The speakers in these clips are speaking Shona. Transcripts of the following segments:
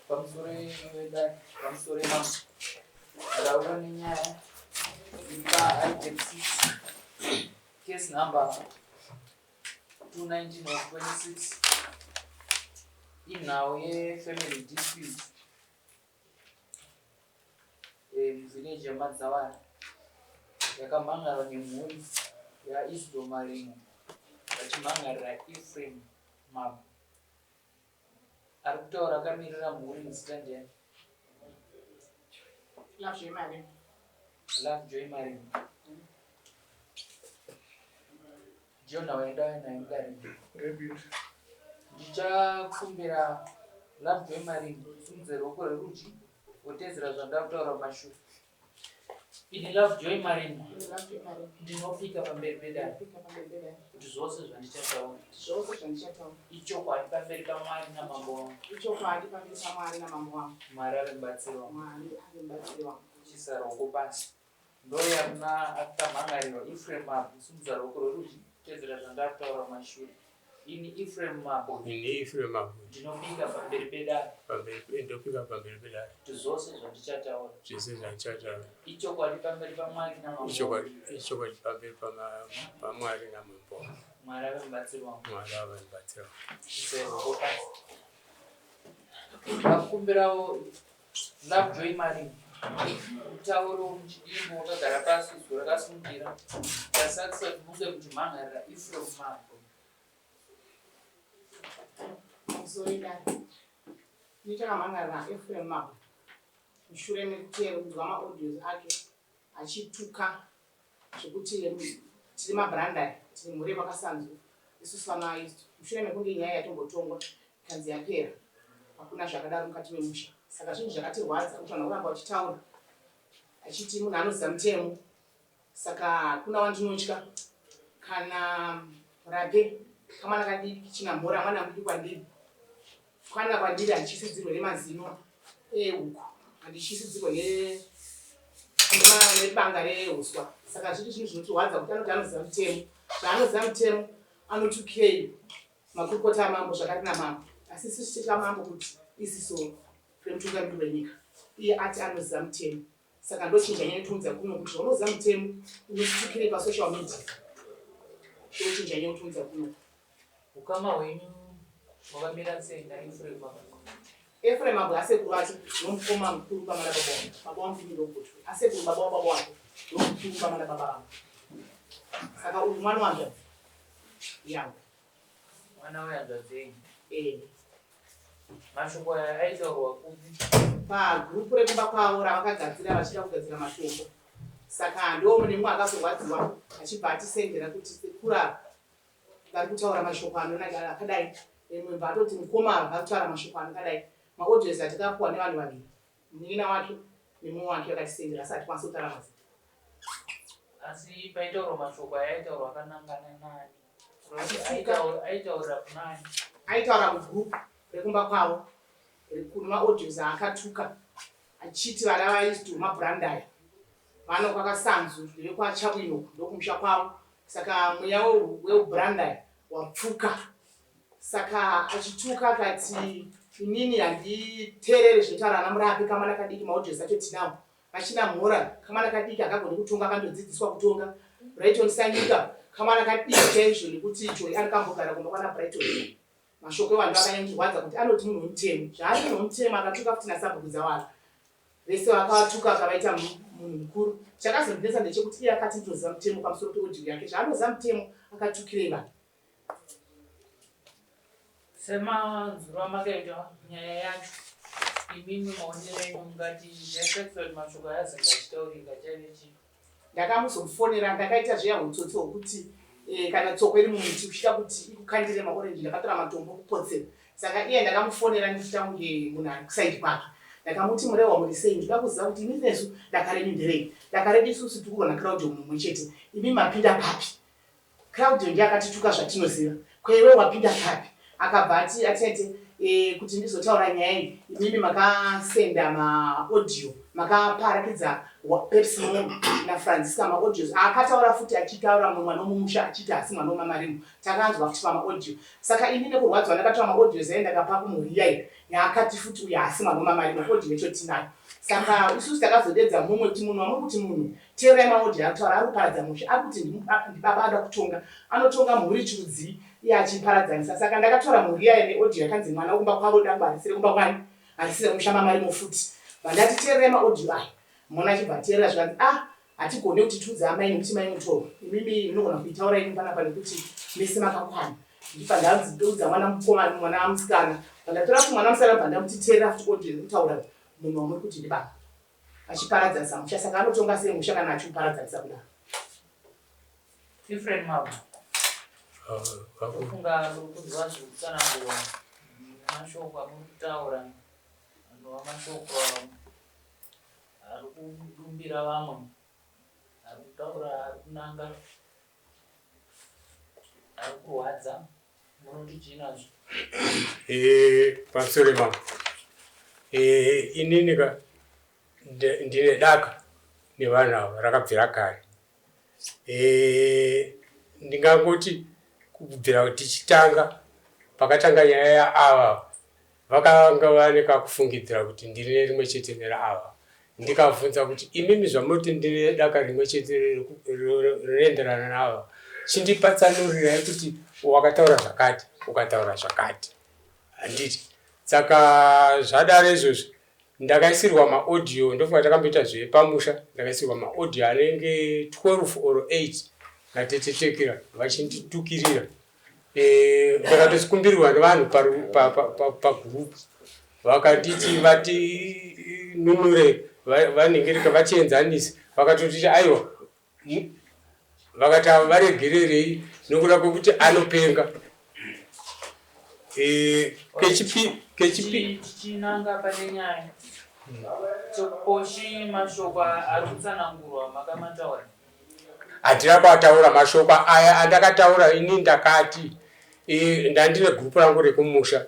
pamusoro mama ndaura nenyaya item 6 case number 219/26 inhau yefamily dispute muvillage yamadzawara yakamhangarwa nemhuri yaisdomarimo vachimhangarira Ephraim Mabo. Ari kutaura akamirira mhuri nzita ndiani? Lovejoy Marimo. John waenda naye mukari. Ndichakumbira Lovejoy Marimo simudze ruoko rwerudyi wotedzera zvandava kutaura mashure. Ini Lovejoy Marimo ndinofika pamberi pedare kuti zvose zvandichataura ichokwadi pamberi paMwari namambo wangu. Mwari ave mubatsiri wangu. Chisa ruoko pasi. Ndoya kuna akamhangarirwa Ephraim Mabo simudza ruoko rwerudyi kutedzera zvandava kutaura mashure. Ini Ephraim Mabo ndinofika pamberi pedare kuti zvose zvandichataura ichokwadi pamberi paMwari namambo wangu. Mwari ave mubatsiri wangu. Chisa ruoko pasi. Ndakumbirawo Lovejoy Marimo utauro muchidimbo wakagara pasi zuva rakasimukira tasakisa kunge muchimhangarira Ephraim Mabo. Ndichakamhangarira Ephraim Mabo mushure mekunzwa maaudios ake achituka zvekuti tiri mabrandai tiri mhuri vakasanzwa isusu vanaaisto. Mushure mekunge nyaya yatombotongwa ikanzi yapera hakuna zvakadaro mukati memusha. Saka zvinhu zvakatirwadza kuti vanhu vakuramba vachitaura achiti munhu anoziva mutemo. Saka hakuna wandinotya kana rape kamwana kadiki china mhora mwana mudiki kwandiri kwana kwandiri handichisidzirwe nemazino ehuku handichisidzirwe nebanga reuswa. Saka zviri zvinhu zvinotirwadza kuti anoti anoziva mutemo. Zvaanoziva mutemo anotukei makurukota amambo zvakati namambo asi isusu tichita mambo kuti isiso remutungamiri wenyika iye ati anoziva mutemo. Saka ndochinja nyaya yotiudza kuno kuti unoziva mutemo unotukirei pasocial media. Ndochinja nyaya yotiudza kuno. Ukama hwenyu hwakamira sei naEphraim Mabo? Ephraim Mabo asekuru vacho nomukoma mukuru pamana baba vangu. Baba vangu ndindokuti asekuru baba wababa wako nomukuru pamana baba vangu. Saka uyu mwana wangu yangu. Mwana wehanzvadzi yenyu? Mashoko aya aitaurwa kupi? Pagurupu rekumba kwavo ravakagadzira vachida kugadzira mashoko. Saka ndo mune mumwe akazorwadziwa achibva atisendera kuti sekura vari kutaura mashoko akadai. Mumwe atoti mukoma vari kutaura mashoko akadai. Maaudios atakapuwa nevanhu vaviri, munin'ina wake nemumwe wake vakatisendera asi hatikwanisi kutaura mazita. Asi paitaurwa mashoko aya aitaurwa akanangana nani? Aitaurira kunani? Aitaura mugurupu rekumba kwavo kune maaudios akatuka achiti vana vaisito mabrandaya vano kwakasanzu ndevekwaChabwino ndokumusha kwavo. Saka mweya weubrandaya wapfuka. Saka achituka akati inini handiteerere zvinotaura ana murapi kamwana kadiki. Maaudios acho tinawo vachina mhora kamwana kadiki akagone kutonga akandodzidziswa kutonga. Brighton Sanyika kamwana kadiki chaizvo nekuti Joy ari kambogara kumba kwana Brighton. Mashoko evanhu akanyanyorwadza kuti anoti munhu womutemo. Zvaari munhu womutemo akatuka futi nasabhuku dzawara. Vese vakatuka akavaita munhu mukuru. Chakazondinetsa ndechekuti iye akati ndinoziva mutemo pamusoro peaudio yake. Zvaanoziva mutemo akatukirei vanhu. Semanzuro amakaita nyaya yacho imimi maonero enyu mungati zvaitakuti kuti mashoko aya azenge achitaurika chaive chii? Ndakamuzomufonera ndakaita zveya hutsotsi hwokuti kana tsoko iri mumuti uchida kuti ikukandire maorenji ndakatora matombo kupotsera. Saka iye ndakamufonera ndichita kunge munhu ari kusaidi kwake. Ndakamuti murehwa muri sei? Ndinoda kuziva kuti imi nesu daka renyu nderei? Daka redu isusu tiri kuona Claudio mumwe chete. Imi mapinda papi? Claudio ndiye akatituka zvatinoziva. Kweiwe wapinda papi? Akabva atete kuti ndizotaura nyaya iyi imimi makasenda maaudio makaparakidza Pepsi naFrancisca maaudios akataura futi achitaura mwana womumusha achiti asi mwana wamamarimo takanzwa futi pamaaudio saka ini nekurwadzwa ndakatora maaudios aindakapa kumuriyai yaakati futi uyu asi mwana wamamarimo audio necho tinayo saka isusu takazodedza mumwe kuti munhu wamuri kuti munhu teerai maaudio akataura ari kuparadza musha ari kuti ndibaba ada kutonga anotonga mhuri chirudzi iye achiparadzanisa saka ndakatora muriyai neaudio yakanzi mwana wokumba kwavo dangu harisire kumba kwani harisire musha mamarimo futi vandati teerai maaudio aya mwana achibva ateerera zvikanzi hatigone kuti tiudze amai nekuti mai mutoro imimi munogona kuitaura ini panapa nekuti mese makakwana ndipa ndaudza mwana musikana pandatora kuti mwana musikana bva ndamuti teerera futi audio kutaura munhu wamuri kuti ndibaba achiparadzanisa musha saka anotonga sei musha kana achiuparadzanisa kudaro Different mama. Kufunga kunzwa zvekutsanangura mashoko amuri kutaura anova mashoko ari kudumbira vamwe ari kutaura ari kunanga ari kurwadza munoti chinazvo pamusoro mama ininika ndine daka nevanhu ava rakabvira kare ndingangoti kubvira tichitanga pakatanga nyaya yaava vakanga vaneka kufungidzira kuti ndine rimwe chete neraava ndikabvunza kuti imimi zvamuti ndine daka rimwe chete rinoenderana nava chindipatsanurirai kuti wakataura zvakati ukataura zvakati handiti saka zvadaro izvozvo ndakaisirwa maaudio ndofunga takamboita zvepamusha ndakaisirwa maaudio anenge 12 or 8 natetetekera vachinditukirira ndakatosikumbirwa nevanhu pagurupu vakanditi vatinunure vanhengereka vachienzanisa vakatotiti aiwa vakati ava varegererei nokuda kwekuti anopenga chinanga pane nyaya chokoshi mashoko ari kutsanangurwa makamataura hatina kuataura mashoko aya andakataura ini ndakati ndandine gurupu rangu rekumusha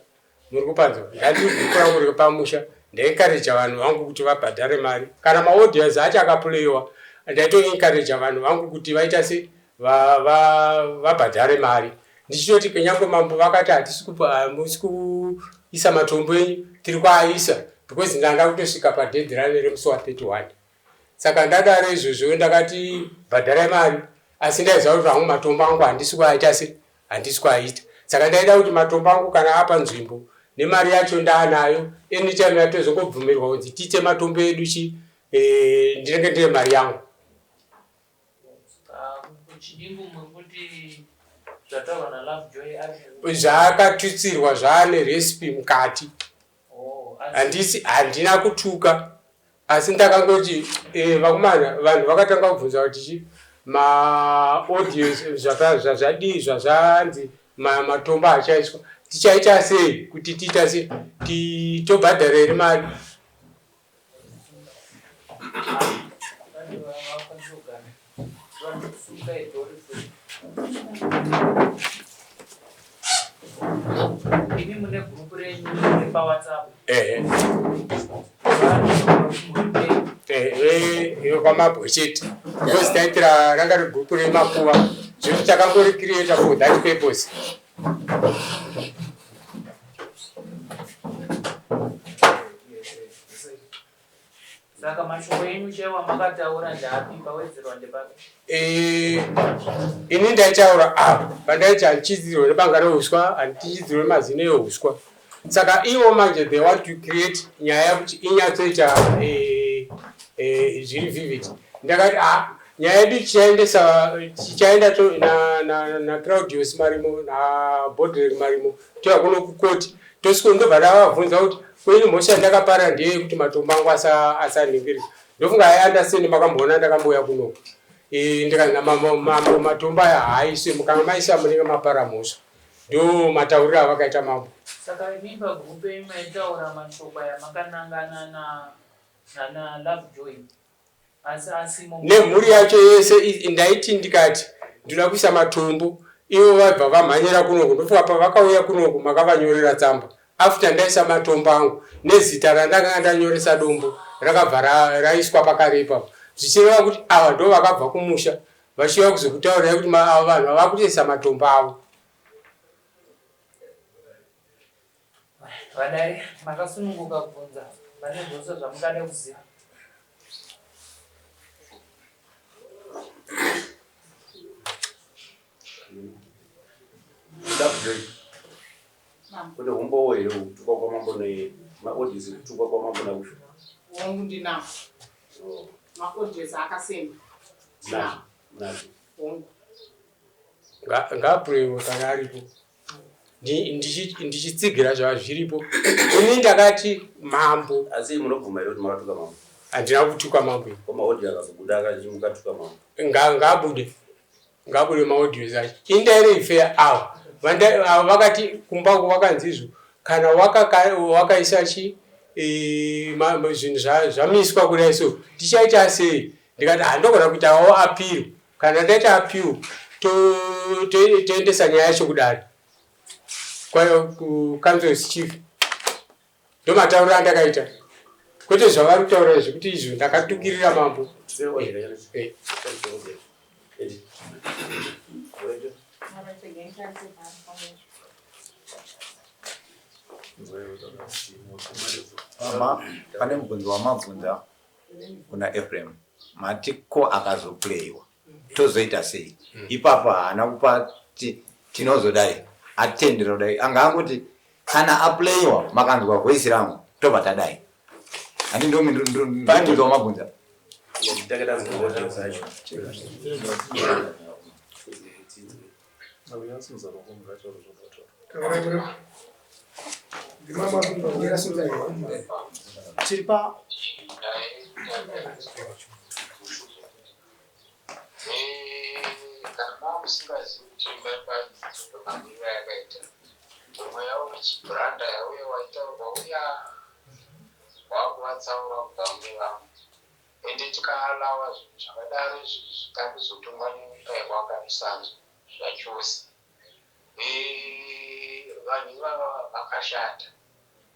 muri kupanzwa ndandine gurupu rangu repamusha ndaenkareja vanhu vangu kuti vabhadhare mari kana maaudios acho akapuleiwa ndaitoenkareja vanhu vangu kuti vaita se vabhadhare mari ndichitoti kenyangwe mambo vakati hamusi kuisa matombo enyu tiri kuaisa because ndanga kutosvika padhedhirani remusi wa31 saka ndadaro izvozvo ndakati bhadharai mari asi ndaiziva kuti vangu matombo angu handisi kuaita se handisi kuaita saka ndaida kuti matombo angu kana apa nzvimbo nemari yacho ndaanayo anytime yatozongobvumirwa kunzi tiite matombo edu ndinenge ndine mari yangu zvakatutsirwa zvaane recipe mukati handina kutuka asi ndakangoti vakomana vanhu vakatanga kubvunza kuti maaudios zvazvadii zvazvanzi matombo achaiswa tichaita sei kuti tiita sei titobhadhara iri mari ini mune gurupu renyu repawhatsapp iyo kwamabhocheti because taitira ranga regurupu remakuva zvekuti takangoricreata for that purpose saka mashoko enyu chaiwa makataura ndapi pawedzerwa ndepapi ini ndaitaura apa pandaiti handichidzirwe nebanga reuswa handichidzirwe mazino euswa saka ivo manje they want to create nyaya kuti inyatsoita zviri vivid ndakati nyaya yedu tichaenda naClaudius marimo naBodrel marimo toya kuno kukoti tosiko ndobva ndavabvunza kuti kwenyu mhosva ndakapara ndeye kuti matombo angu asanhingirisa ndofunga aiandaseni makamboona ndakambouya kunoko ndikanza matombo aya haaiswe mukanga maisa munenge mapara mhosva ndo matauriro avakaita mambo saka imi pagurupu enyu maitaura mashoko aya makanangana na Lovejoy asi nemhuri yacho yese ndaiti ndikati ndinoda kuisa matombo ivo vabva vamhanyira kunoko ndofunga pavakauya kunoko makavanyorera tsamba after ndaisa matombo angu nezita randanga ndanyoresa dombo rakabva raiswa pakarepa zvichireva kuti ava ndo vakabva kumusha vachiva kuzokutaurirai kuti ava vanhu vava kutoisa matombo avo. Vadai makasununguka kubvunza pane zvose zvamungada kuziva. Kune umbo here kutuka kwamambo nemaodhisi kutuka kwamambo nakusho wangu ndinawo maodhisi akasemba ngapurewo kana aripo ndichitsigira zvava zviripo. Ini ndakati mambo. Asi munobvuma here kuti makatuka mambo? Handina kutuka mambo. Maodhisi akazobuda akati mukatuka mambo? Ngabude maodhisi acho indirect fair avo vakati kumbako vakanzi izvo kana wakaisa zvinhu zvamiswa kudai so tichaita sei. Ndikati handogona kuitawo appeal. Kana ndaita appeal toendesa nyaya yacho kudare council's chief ndomatauriro andakaita kwete zvavari kutaura zvekuti izvo ndakatukirira mambo. Pane mubvunzo wamabvunza kuna Ephraim mati ko akazoplayiwa tozoita sei ipapo haana kupa tinozodai atendera kudai anga angoti kana aplayiwa makanzwa voice rangu tobva tadai. Handi ndo mubvunzo wamabvunza. Chiripa kana musingazivi kuti imba yakaita umwe yavo muchibranda yauye waitaurwa uya wakuvatsaura kugambe vamwe ende tikaalawa zvinhu zvakadaro zvikazotongwa nenyika yekwakarisanzwa zvachose. Vanhu ivava vakashata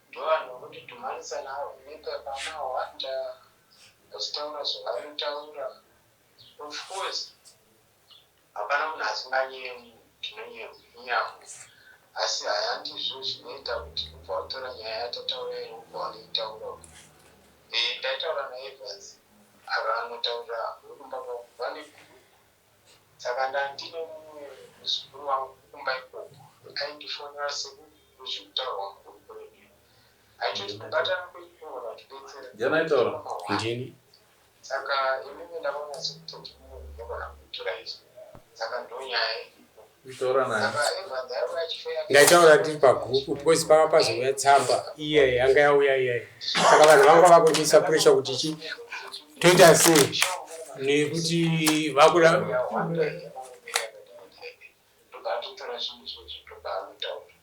ndovanhu vokuti dhumanisa navo nyika pamahwanda vachitaura zvavanotaura. Of course hapana munhu asinganyemu tinonyemu asi hayandizvo zvinoita kuti kubva watora nyaya yatataura iri kubva wanoitaura. Ndaitaura naEvans akanotaura vane saka ndandine mumwe muzukuru wangu kumba ikoko aindifonera sekuzvikutaurwa mukuru kwedu aitoti kubatana kweikora tidetsere Ndini saka imimi ndakaona sekuti ndinogona kuitora izvo saka ndonyaya ndaitaura tiri pagrupu because paka pazouya tsamba iye yanga yauya iyayi saka vanhu vanga vakundisa pressure kuti toita sei nekuti vakuda ndokatotora zvinhu izvozvo ndokanotaura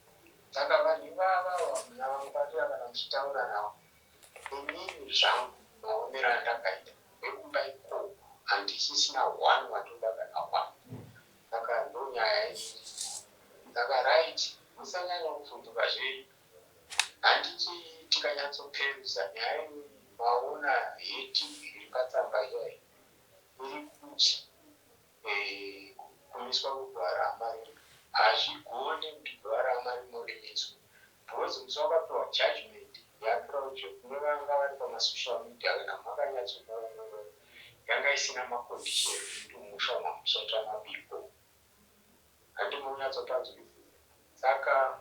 saka vanhu ivava navamubatira kana muchitaura navo inini zvangu maomero andakaita vekumba ikoko handisisina one watoda kana one saka ndonyaya iyi saka right musanyanya kuvhunduka zvenyu handiti tikanyatsoperuza nyaya iyi maona heti iri patsamba iyoyi iri kuti kumiswa kugwara amari hazvigone kuti gwara amari morimiswa because musi wakapiwa judgment yakraujo kune vanga vari pamasocial media kana makanyatsoaa yanga isina makondisheni kuti musha mamushatra mabiko handi munyatsotanzwisisa saka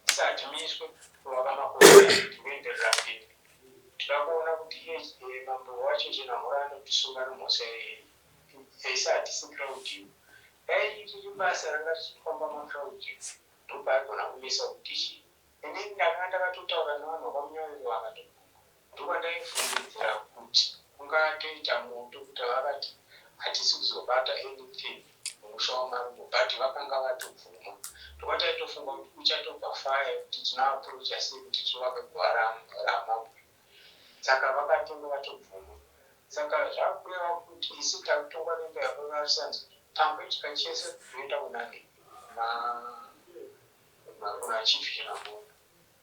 tisatimiswe kuvaka makotienderera mberi tikakuona kuti mambo wacho chinamura anotisunga nomhosa eisaatisikiraudiwo dai basa ranga tichifamba makraudio ndopaigona kumisa kuti chii inini ndanga ndakatotaura nevanhu vakamunyaviriro vakati ndokwandaifumbidzira kuti ungatoita moto kuti vakati hatisi kuzobata anything mumusha wamarumo but vakanga vatobvuma ndokwataitofunga kuti uchatobva faya kuti tinoaprocha sei kuti tivake gwara ramabwe saka vakatonga vatobvuma saka zvakureva kuti isi takutongwa nemba yakwavarisanzi tangoitika chese zvinoenda kunani kuna chief chinamona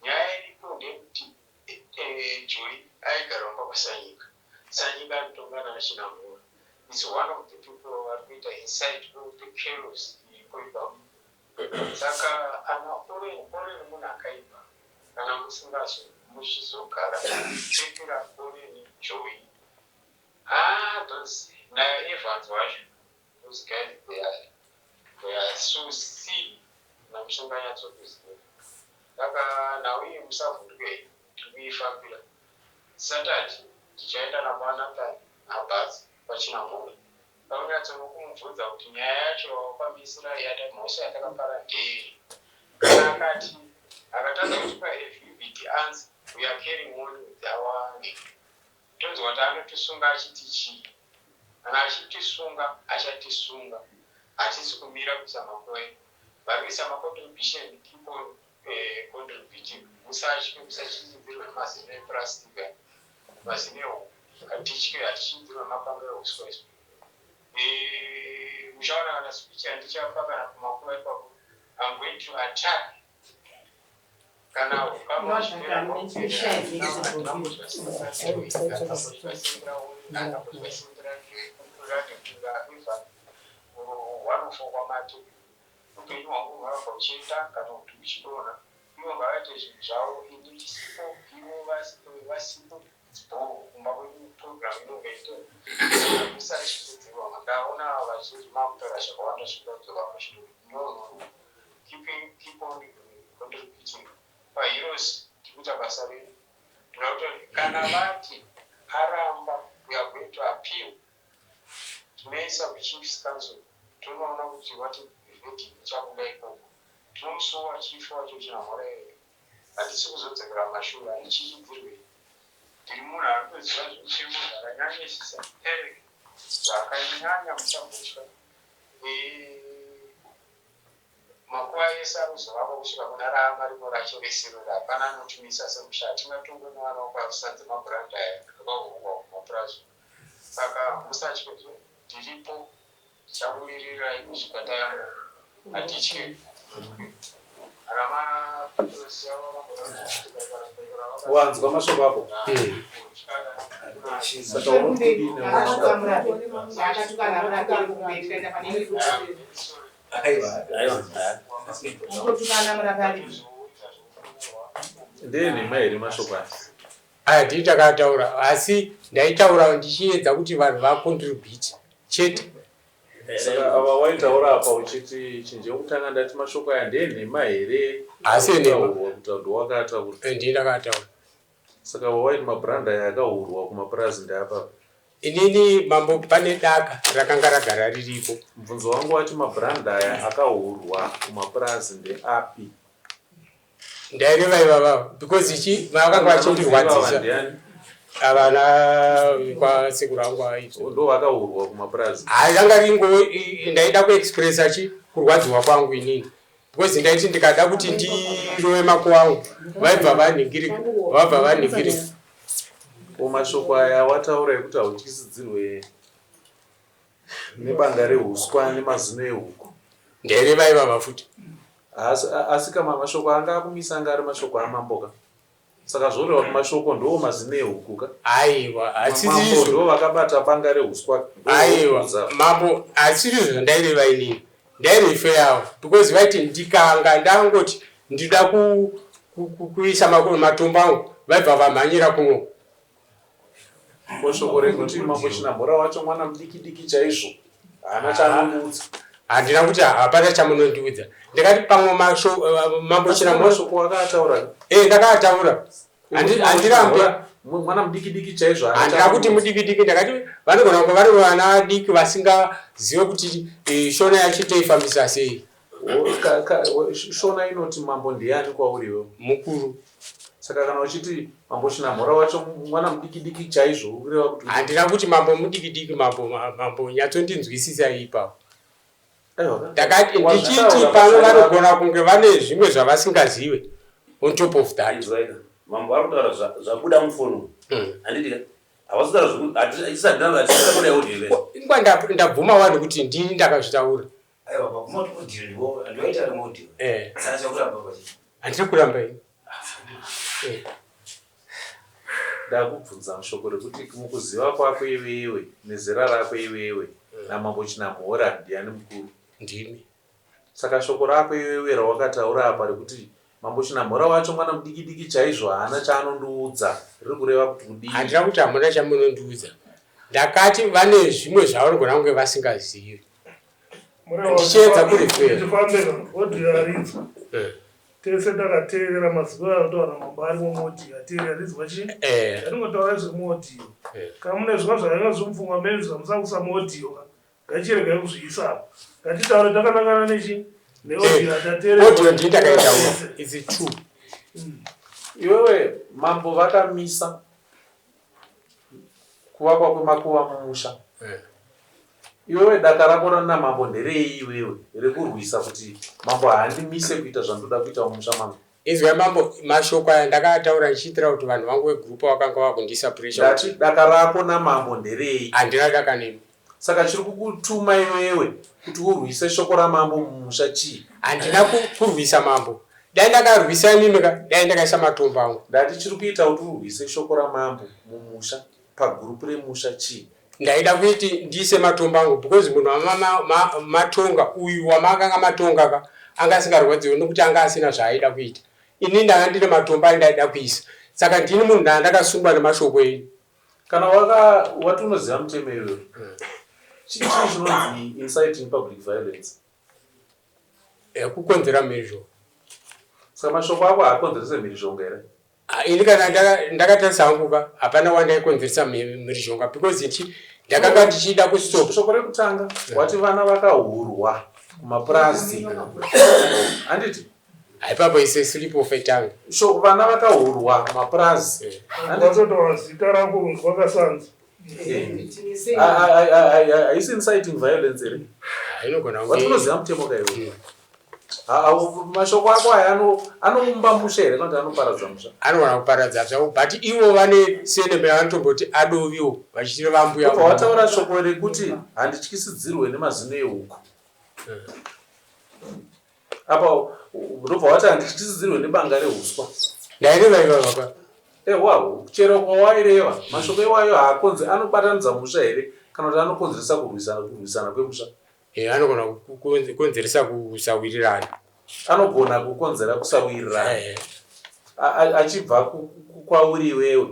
nyaya iripo ndekuti Joy aigara kwasanyika. Sanyika anotongana nachinamura. Is one of the people who are with inside the chaos iripo ipapo. Saka ana ore munhu akaipa kana musingazo muchizogara chekera ore ni Joy. Those Evans wacho, those guys they are so silly. Namushonganya tsokuziva. Saka nauye musavhurwe kuifambira. Saturday tichaenda napanatani abhazi pachinamura. Pakunyatsokumubvunza kuti nyaya yacho kwamisira yada mhosva yatakapara ndei. Kana akati akatadza kuti paFUBT anzi we are carrying on with our tonzwa kuti anotisunga achiti chii. Kana achitisunga achatisunga. Hatisi kumira kuisa makwai. Varikuisa macontribution keep on contributing. Musachidzirwe mazino epurasitiki. Mazino hatichidzirwe mapanga euswa izvo. Muchaona kana speech yandichapa kana kumakwai ipapo. I'm going to attack. Kana upenyu hwangu hwakabva uchienda kana kuti uchidona ivo ngavaite zvinhu zvavo ini ndisipo ivo vasipo kumba kweprogramu inonge imusachiteedzerwa ndaona vazhinji makutaura zvakawanda zvinodzorwa mashidori no keep on contributing paheroes tikuita basa redu tinokuti kana vati aramba we are going to appeal tinoisa kuchiefs council tonoona kuti wati chakuda ikoko tinomusowa chifu wacho chinamhora here hatisi kuzodzekera mashure aichichidzirwe ndiri munhu ari kuziva zvekuchemo zvakanyanyisisa eric zvakanyanya muchambotya makuva ese arikuzovava kusvika kuna raama rino racho reserori hapana anotumisa semushati matongonowana kwasanze mabranda aya akavhurwa kumapurazi saka musatye ndiripo chakumirirai kuzvipatara hatitye wanzwa mashoko apo ndeni mairi mashoko aya ndii takataura asi ndaitaura ndichiedza kuti vanhu vacontribute chete. Saka ava waitaura apa uchiti chinje kutanga ndati mashoko aya ndenhema here asi nehurwa kuti wakataura ndii ndakataura. Saka waiti mabranda aya akahurwa kumapurazi ndeapa inini mambo pane daka rakanga ragara riripo. Mubvunzo wangu wati mabranda aya akahurwa kumapurazi ndeapi? Ndaireva ivava because ichi vakanga vachindirwadzisa avana kwasekuru vangu vaizvo ndo vakahurwa kumapurazi. Ranga ringo ndaida kuexpressa chi kurwadziwa kwangu inini because ndaiti ndikada kuti ndirove mako wangu vaibva vanhingirika. Mashoko aya wataura ekuti hautyisidzirwe nebanga rehuswa nemazino ehuku ndaireva ivava futi. Asi kama mashoko anga akumisa anga ari mashoko amamboka saka zvoreva kuti mashoko ndo mazino ehuku ka? Aiwa mambo ndo vakabata banga rehuswa. Aiwa mambo asiri zvandaireva inini ndairefe yavo because vaiti ndikanga ndangoti ndida kuisa matombo angu vaibva vamhanyira kuno. Shoko rekuti mambo Chinamhora wacho mwana mudiki chaizvo haana chaanondiudza. Handina kuti hapana chamunondiudza. Ndakati pamwe mambo Chinamhora shoko wakataura. Ndakataura. Handirambi mwana mudiki chaizvo. Handina kuti mudiki ndakati vanogona kunge vari vana vadiki vasingazive kuti shona yacho toifambisa sei. Shona inoti mambo ndiani kwauriwe? Mukuru. Saka kana uchiti mambo Chinamhora wacho mwana mudiki chaizvo ureva kuti handina kuti mambo mudiki mambo nyatsondinzwisisa ipapo. Ndakati ndichiti pano vanogona kunge vane zvimwe zvavasingazive on top of that. Mambo arikutaura zvabuda mufono handiti havasitaura zvaisatinaatisakuda yaudhiwe ingwa ndabvuma vanhu kuti ndini ndakazvitaura. Aiwa pakumoti kudhiriwo ndoita remodio. Handina kuramba ini. ndakubvunza shoko rekuti mukuziva kwako iwewe nezera rako iwewe namambo Chinamhora ndiani mukuru? Ndimi. Saka shoko rako iwewe rawakataura apa rekuti mambo Chinamhora wacho mwana mudiki chaizvo haana chaanondiudza riri kureva kuti kudii? Handina kuti hamuna chamunondiudza. Ndakati vane zvimwe zvavanogona kunge vasingazivi. Ndichiedza kurifera. Tese takateerera mazuva anotaura mambo ari mumoti ateerera rizwa chi ndingotaura zvemoti kamune zvinhu zvakanga zvomupfungwa mene zvamusakusa moti ngachiregai kuzviisa ngatitaure takanangana nechi neaudio audio nditakaitaura is true. Iwewe mambo vakamisa kuvakwa kwemakuva mumusha. Iwewe daka rako namambo nderei iwewe rekurwisa kuti mambo haandimise kuita zvandoda kuita mumusha mangu? Izwa mambo mashoko aya ndakataura ndichiitira kuti vanhu vangu vegrupu vakanga vakundisa pressure. Ndati daka rako namambo nderei? Handina daka nemi. Saka chiri kukutuma iwewe kuti urwise shoko ramambo mumusha chii? Handina kurwisa mambo. Dai ndakarwisa nimika dai ndakaisa matombo angu. Ndati chiri kuita kuti urwise shoko ramambo mumusha pagrupu remusha chii? Ndaida kuti ndiise matombo angu because munhu matonga uyu wamakanga matonga ka anga asingarwadziwi nokuti anga asina zvaaida kuita. Ini ndanga ndine matombo andaida kuisa. Saka ndini munhu ndakasungwa nemashoko enyu. Kana wati unoziva mutemo iwewe chii chinonzi inciting public violence? Kukonzera mhirizhonga. Saka mashoko ako haakonzerese mhirizhonga here? Ini kana ndakatarisa hangu ka hapana wandaikonzeresa mhirizhonga because ichi ndakanga ndichida kustop. Shoko rekutanga wati vana vakahurwa kumapurazi. Handiti? Haipapo ise slip of a tongue. Vana vakahurwa kumapurazi. ndatotaura zita rako kunzi wakasanza. Haisi inciting violence here? Inogona wati unoziva mutemo kaiwe? Mashoko ako aya anoumba musha here kana kuti anoparadza musha? Anogona kuparadza zvavo but ivo vane senembe yavanotomboti adoviwo vachitiva vambuya. Wataura shoko rekuti handityisidzirwe nemazino ehuku. Apa ndobva wati handityisidzirwe nebanga rehuswa. Ndaireva ivava Wow, chero kwawaireva mashoko iwayo anobatanidza musha here kana kuti anokonzeresa kurwisana kwemusha? Anogona kukonzeresa kusawirirana. Anogona kukonzera kusawirirana achibva kwauri iwewe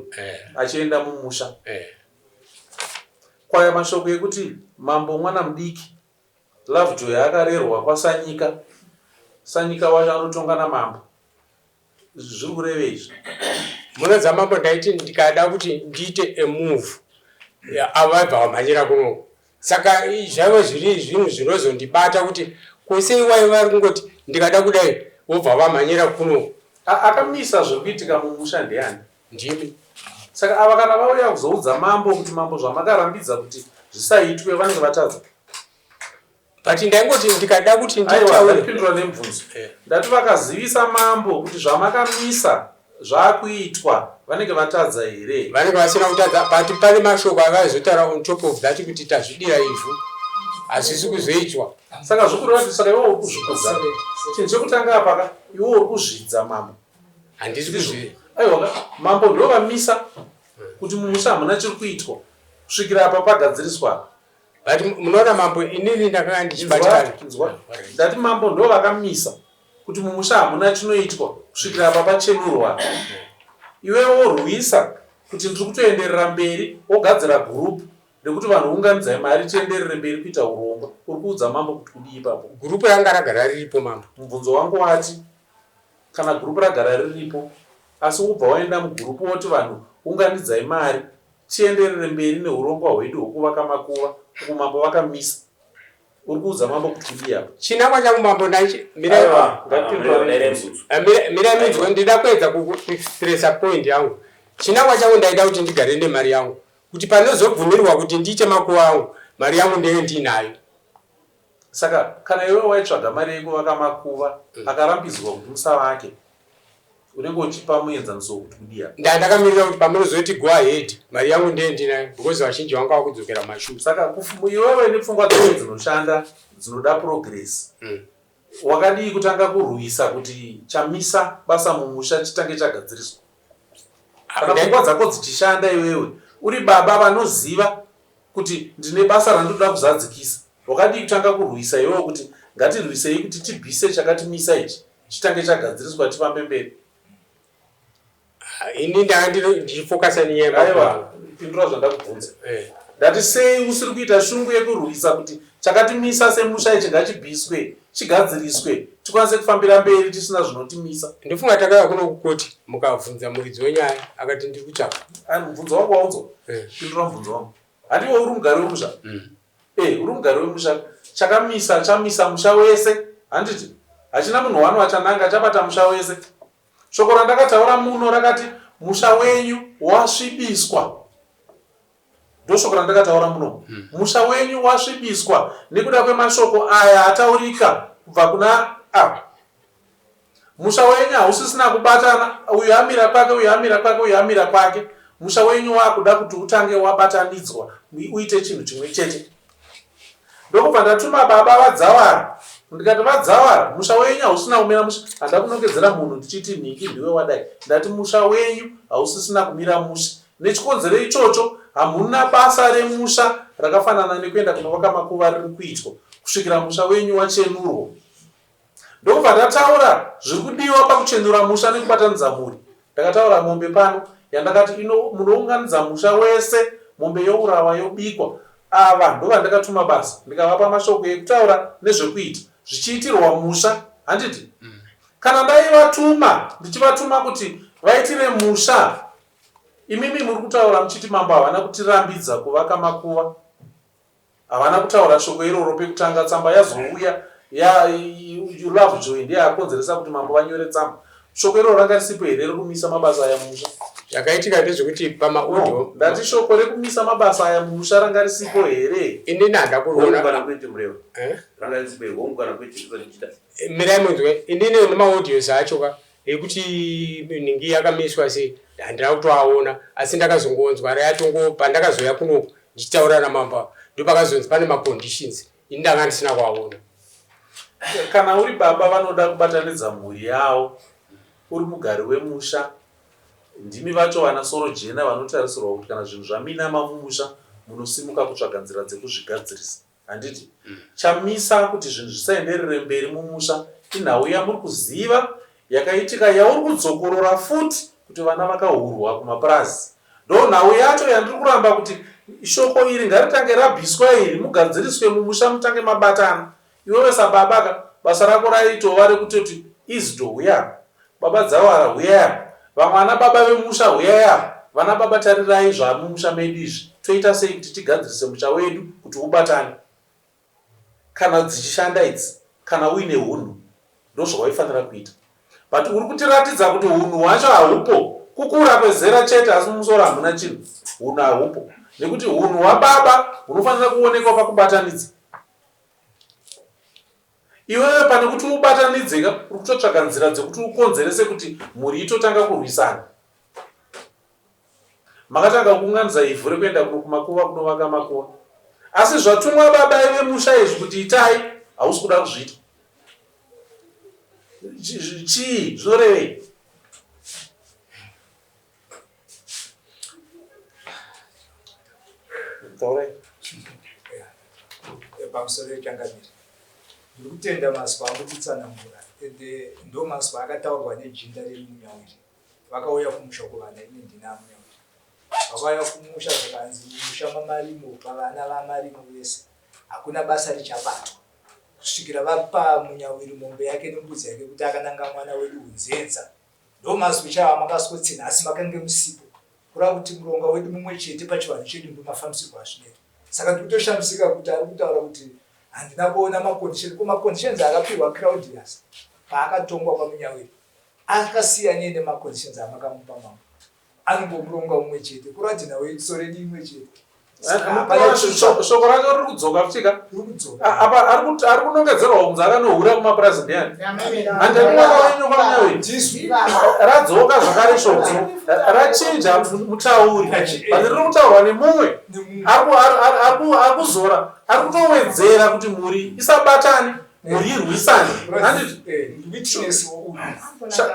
achienda mumusha. Kwaya mashoko ekuti mambo mwana mudiki Lovejoy akarerwa kwaSanyika. Sanyika wacho anotonga namambo. Zviri kureve izvi? Muna dzamambo ndaiti ndikada kuti ndiite a move avabva vamhanyira kuno. Saka zvaiva zviri zvinhu zvinozondibata kuti kwese iwai vari kungoti ndikada kudai vobva vamhanyira kuno. Akamisa zviri kuitika mumusha ndiani? Ndimi. Saka ava kana vauya kuzoudza mambo kuti mambo zvamakarambidza kuti zvisaitwe vanenge vatadza. But ndaingoti ndikada kuti nditaurepindura nemubvunzo. Ndati vakazivisa mambo kuti zvamakamisa zvakuitwa vanenge vatadza here? Vanenge vasina kutadza but pane mashoko akazotaura on top of that kuti tazvidira ivhu hazvisi kuzoitwa. Saka zvikureva kuti saka iwo uri kuzvikudza. Chinhu chekutanga apa iwo uri kuzvidza mambo. Handisi kuzvidza. Aiwa mambo ndo vamisa kuti mumusha hamuna chiri kuitwa kusvikira apa pagadziriswa. But munoona mambo inini ndakanga ndichibatikana. Ndati mambo ndo vakamisa kuti mumusha hamuna chinoitwa kusvikira apa pachenurwa. Iwewo rwisa kuti ndiri kutoenderera mberi wogadzira gurupu rekuti vanhu unganidzai mari tienderere mberi kuita urongwa. Uri kuudza mambo kuti kudii ipapo? Gurupu ranga ragara riripo mambo. Mubvunzo wangu wati kana gurupu ragara riripo asi ubva waenda mugurupu woti vanhu unganidzai mari tienderere mberi neurongwa hwedu hwekuvaka makuva uku mambo vakamisa. Uri kuudza mambo kuti kudii apa? Chinangwa changu mambo miraminzwa ndida kuedza kustresa point yangu. Chinangwa changu ndaida kuti ndigare nemari yangu kuti panozobvumirwa kuti ndiite makuva angu mari yangu ndenge ndinayo. Saka kana iwe waitsvaga mari yekuvaka makuva akarambidzwa kuti musavake unenge uchipa muenzaniso wekuti kudii apa? Ndakamirira kuti pamunozoti go ahead mari yangu ndenge ndinayo because vazhinji vanga vakudzokera mashure. Saka iwewe nepfungwa dzose dzinoshanda dzinoda progress wakadii kutanga kurwisa kuti chamisa basa mumusha chitange chagadziriswa? Kana pfungwa dzako dzichishanda iwewe uri baba vanoziva kuti ndine basa randoda kuzadzikisa, wakadii kutanga kurwisa iwewe kuti ngatirwisei kuti tibvise chakatimisa ichi chitange chagadziriswa tifambe mberi? Ini ndanga ndichifokasa aiwa pindura zvandakubvunza. Ndati sei usiri kuita shungu yekurwisa kuti chakatimisa semusha ichi ngachibviswe chigadziriswe tikwanise kufambira mberi tisina zvinotimisa? Ndifunga takauya kuno kukoti mukabvunza muridzi wenyaya akati ndiri kutsvaka. Mubvunzo wangu waunzo pindura mubvunzo wangu. Handiwo uri mugari wemusha? Uri mugari wemusha. Chamisa musha wese, handiti hachina munhu wano achananga chabata musha wese. Shoko randakataura muno rakati musha wenyu wasvibiswa. Ndoshoko randakataura muno. Musha wenyu wasvibiswa nekuda kwemashoko aya ataurika kubva kuna apa. Musha wenyu hausisina kubatana, uyu amira kwake, uyu amira kwake, uyu amira kwake. Musha wenyu wakuda kuti utange wabatanidzwa uite chinhu chimwe chete. Ndokubva ndatuma baba vadzawara. Ndikati vadzawara, musha wenyu hausina kumira musha. Handa kunongedzera munhu ndichiti nhiki ndiwe wadai. Ndati musha wenyu hausisina kumira musha. Nechikonzero ichocho hamuna basa remusha rakafanana nekuenda kunovaka makuva riri kuitwa kusvikira musha wenyu wachenurwa. Ndokubva ndataura zviri kudiwa pakuchenura musha nekubatanidza mhuri. Ndakataura mombe pano yandakati munounganidza musha wese, mombe yourawa yobikwa. Ava ndovandakatuma basa ndikavapa mashoko ekutaura nezvekuita zvichiitirwa musha, handiti? Kana ndaivatuma ndichivatuma kuti vaitire musha, imimi muri kutaura muchiti mambo havana kutirambidza kuvaka makuva, havana kutaura shoko iroro pekutanga. Tsamba yazouya you love joy ndiye akonzeresa kuti mambo vanyore tsamba. Shoko iroro ranga risipo here rekumisa mabasa aya mumusha? Zvakaitika ndezvekuti pamaaudio ndati shoko rekumisa mabasa aya mumusha ranga risipo here? Ini ndanda kuona kana kuite mureva ranga risipo here wongu kana kuite kuzochita mirai munzwe. Inini nemaaudio acho ekuti ningi yakamiswa sei ndandira kutoaona, asi ndakazongonzwa rayatongo pandakazoya kuno ndichitaura namamba ndopakazonzi pane maconditions ini ndanga ndisina kuaona. Kana uri baba vanoda kubatanidza mhuri yavo, uri mugari wemusha, ndimi vacho vana soro jena vanotarisirwa kuti kana zvinhu zvaminama mumusha munosimuka kutsvaga nzira dzekuzvigadzirisa, handiti? Chamisa kuti zvinhu zvisaenderere mberi mumusha inhau yamuri kuziva yakaitika yauri kudzokorora futi kuti vana vakahurwa kumapurazi. Ndo nhau yacho yandiri kuramba kuti shoko iri ngaritange rabviswa iri mugadziriswe mumusha mutange mabatana. Iwewe sababa basa rako raitova rekutoti izito huya baba dzawara huya, vamwana baba vemusha huya, vana baba tarirai zvamumusha medu izvi toita sei kuti tigadzirise musha wedu kuti ubatane. Kana dzichishanda idzi, kana uine hunhu ndozvawaifanira kuita. But uri kutiratidza kuti hunhu hwacho hahupo, kukura kwezera chete asi mumusoro hamuna chinhu. Hunhu hahupo nekuti hunhu hwababa hunofanira kuonekwa pakubatanidza. Iwewe pane kuti ubatanidzeka uri kutotsvaga nzira dzekuti ukonzerese kuti mhuri itotanga kurwisana. Makatanga kuunganidza ivhu rekuenda kumakuva kunovaka makuva, asi zvatumwa baba vemusha izvi kuti itai hausi kuda kuzviita. Chii zvorevei? Pamusoro yechangamira ndiri kutenda mazwi angu kutsanangura, ende ndo mazwi akataurwa nejinda remunyawiri. Vakauya kumusha kuvana, ini ndina munyawiri. Vakauya kumusha zvakanzi mumusha mamarimo, pavana vamarimo vese hakuna basa richabatwa kusvikira vapa munyawiri mombe yake nembudzi yake kuti akananga mwana wedu unzenza. Ndo mazwi chava makaswetsina asi makange musipo kurava kuti muronga wedu mumwe chete pachivanhu chedu ndo mafambisirwo azvinenge. Saka ndikutoshamisika kuti ari kutaura kuti handina kuona maconditions. Maconditions akapihwa Claudius paakatongwa pamunyawiri akasiyana nemaconditions amakamupa mambo. Anongomuronga umwe chete kurati nawe soredi imwe chete. Shoko racho riri kudzoka kusvika apa ari kunongedzerwa kunzi akanohura kumapurazi ndiani? Handemwana wenyu kwamunyawiri radzoka zvakare shoko rachinja mutauri bati riri kutaurwa nemumwe ari kuzora, ari kutowedzera kuti mhuri isabatane, murirwisane. Handiti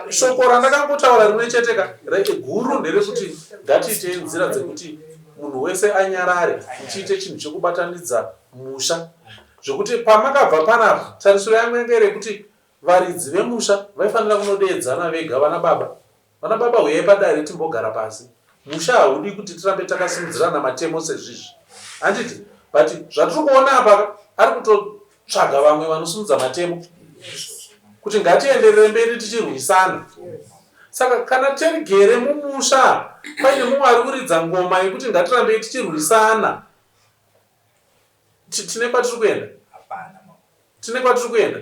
shoko randakangotaura rimwe cheteka guru nderekuti ngatiite nzira dzekuti munhu wese anyarare tiite chinhu chekubatanidza musha, zvokuti pamakabva panapa tarisiro yangu yange rekuti varidzi vemusha vaifanira kunodeedzana vega. Vana baba huyai padare timbogara pasi, musha haudi kuti tirambe takasimudzirana matemo sezvizvi. Handiti but zvatiri kuona apa ari kutotsvaga vamwe vanosimudza matemo kuti ngatienderere mberi tichirwisana. Saka kana tigere mumusha paine mumwe ari kuridza ngoma yekuti ngatirambei tichirwisana, tine kwatiri kuenda? Tine kwatiri kuenda?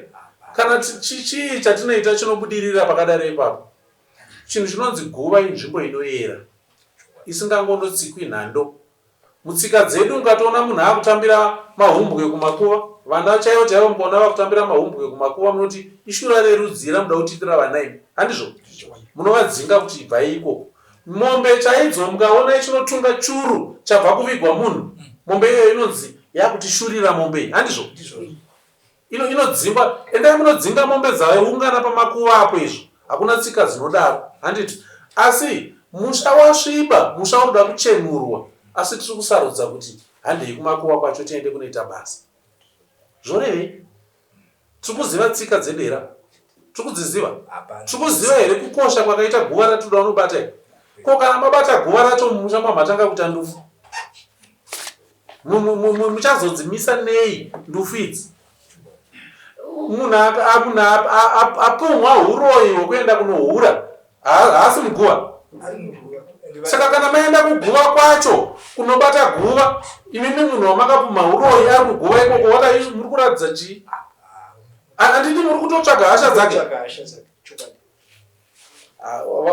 Kana chii chatinoita chinobudirira pakadaro ipapo? Chinhu chinonzi guva inzvimbo inoyera isingangonotsikwi nhando. Mutsika dzedu ungatoona munhu akutambira mahumbwe kumakuva, vana chaivo chaivo mboona vakutambira mahumbwe kumakuva, munoti ishura rerudzira muda kutiitira vana imi, handizvo? Munovadzinga kuti ibvai ikoko. Mombe chaidzo mukaona ichinotunga churu chabva kuvigwa munhu, mombe iyoyo inonzi yakutishurira mombe, handizvo? Inodzingwa. Endai munodzinga mombe dzaiungana pamakuva apo, izvo hakuna tsika dzinodaro, handiti? Asi musha wasviba, musha unoda kuchenurwa, asi tiri kusarudza kuti handei kumakuva kwacho tiende kunoita basa. Zvorevei? Tiri kuziva tsika dzedera? Tiri kudziziva? Tiri kuziva here kukosha kwakaita guva ratoda unobata? Ko kana mabata guva racho mumusha matanga kuita ndufu, muchazodzimisa nei ndufu idzi? Munhu apumwa uroyi hwekuenda kunohura haasi muguva. Saka kana maenda kuguva kwacho kunobata guva, imimi munhu wamakapumha uroyi ari kuguva ikoko, muri kuratidza chii? Handiti muri kutotsvaga hasha dzake?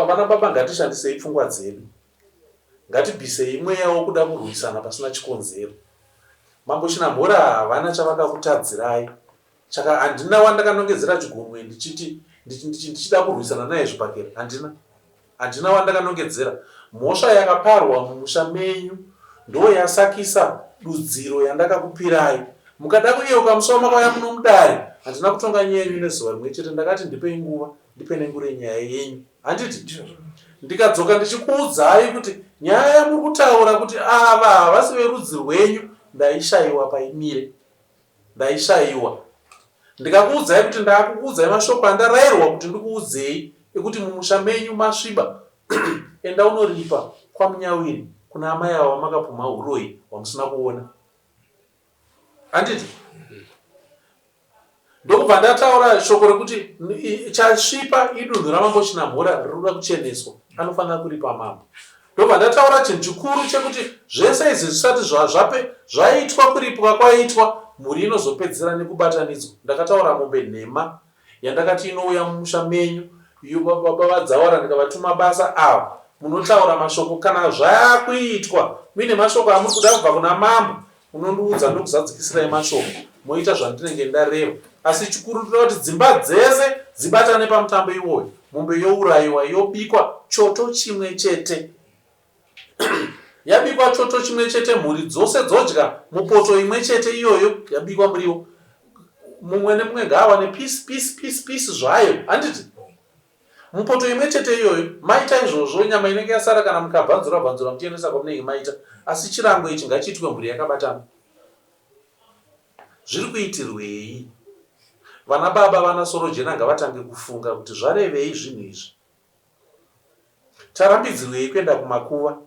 Vana baba ngatishandisei pfungwa dzedu, ngatibvisei mweya wokuda kurwisana pasina chikonzero. Mambo Chinamhora havana chavakakutadzirai. Handina wandakanongedzera chigunwe ndichida kurwisana naye zvipakera. Handina wandakanongedzera. Mhosva yakaparwa mumusha menyu ndo yasakisa dudziro yandakakupirai. Mukada kuyeuka musoro makauya muno mudare, handina kutonga nyenyu nezuva rimwe chete. Ndakati ndipei nguva ndipenengure nyaya yenyu, handiti? Ndikadzoka ndichikuudzai kuti nyaya yamuri kutaura kuti ava havasi verudzi rwenyu, ndaishayiwa paimire, ndaishayiwa. Ndikakuudzai kuti ndakuudzai mashoko andarayirwa kuti ndikuudzei ekuti mumusha menyu masviba. Enda unoripa kwamunyawiri kuna amai avo vamakapumha uroyi wamusina kuona, handiti? Ndokubva ndataura shoko rekuti chasvipa idunhu raMambo Chinamhora rinoda kucheneswa, anofanira kuripa mambo. Ndobva ndataura chinhu chikuru chekuti zvese izvi zvisati zvaitwa kuripwa kwaitwa, mhuri inozopedzera nekubatanidzwa. Ndakataura mombe nhema yandakati inouya mumusha menyu, iyo baba vadzaura ndikavatuma basa avo. Munotaura mashoko, kana zvakuitwa muine mashoko amuri kuda kubva kuna mambo, munondiudza ndokuzadzikisirai mashoko, moita zvandinenge ndareva. Asi chikuru toda kuti dzimba dzese dzibatane pamutambo iwoyo. Mombe yourayiwa, yobikwa choto chimwe chete. Yabikwa choto chimwe chete, mhuri dzose dzodya mupoto imwe chete iyoyo yabikwa muriwo. Mumwe nemumwe ngaawane pisi zvayo, handiti? Mupoto imwe chete iyoyo maita izvozvo, nyama inenge yasara kana mukabvanzura muchiendesa kwamunenge maita. Asi chirango ichi ngachiitwe mhuri yakabatana. Zviri kuitirwei? Vana baba vana soro jena ngavatange kufunga kuti zvarevei zvinhu izvi. Tarambidzirwei kuenda kumakuva?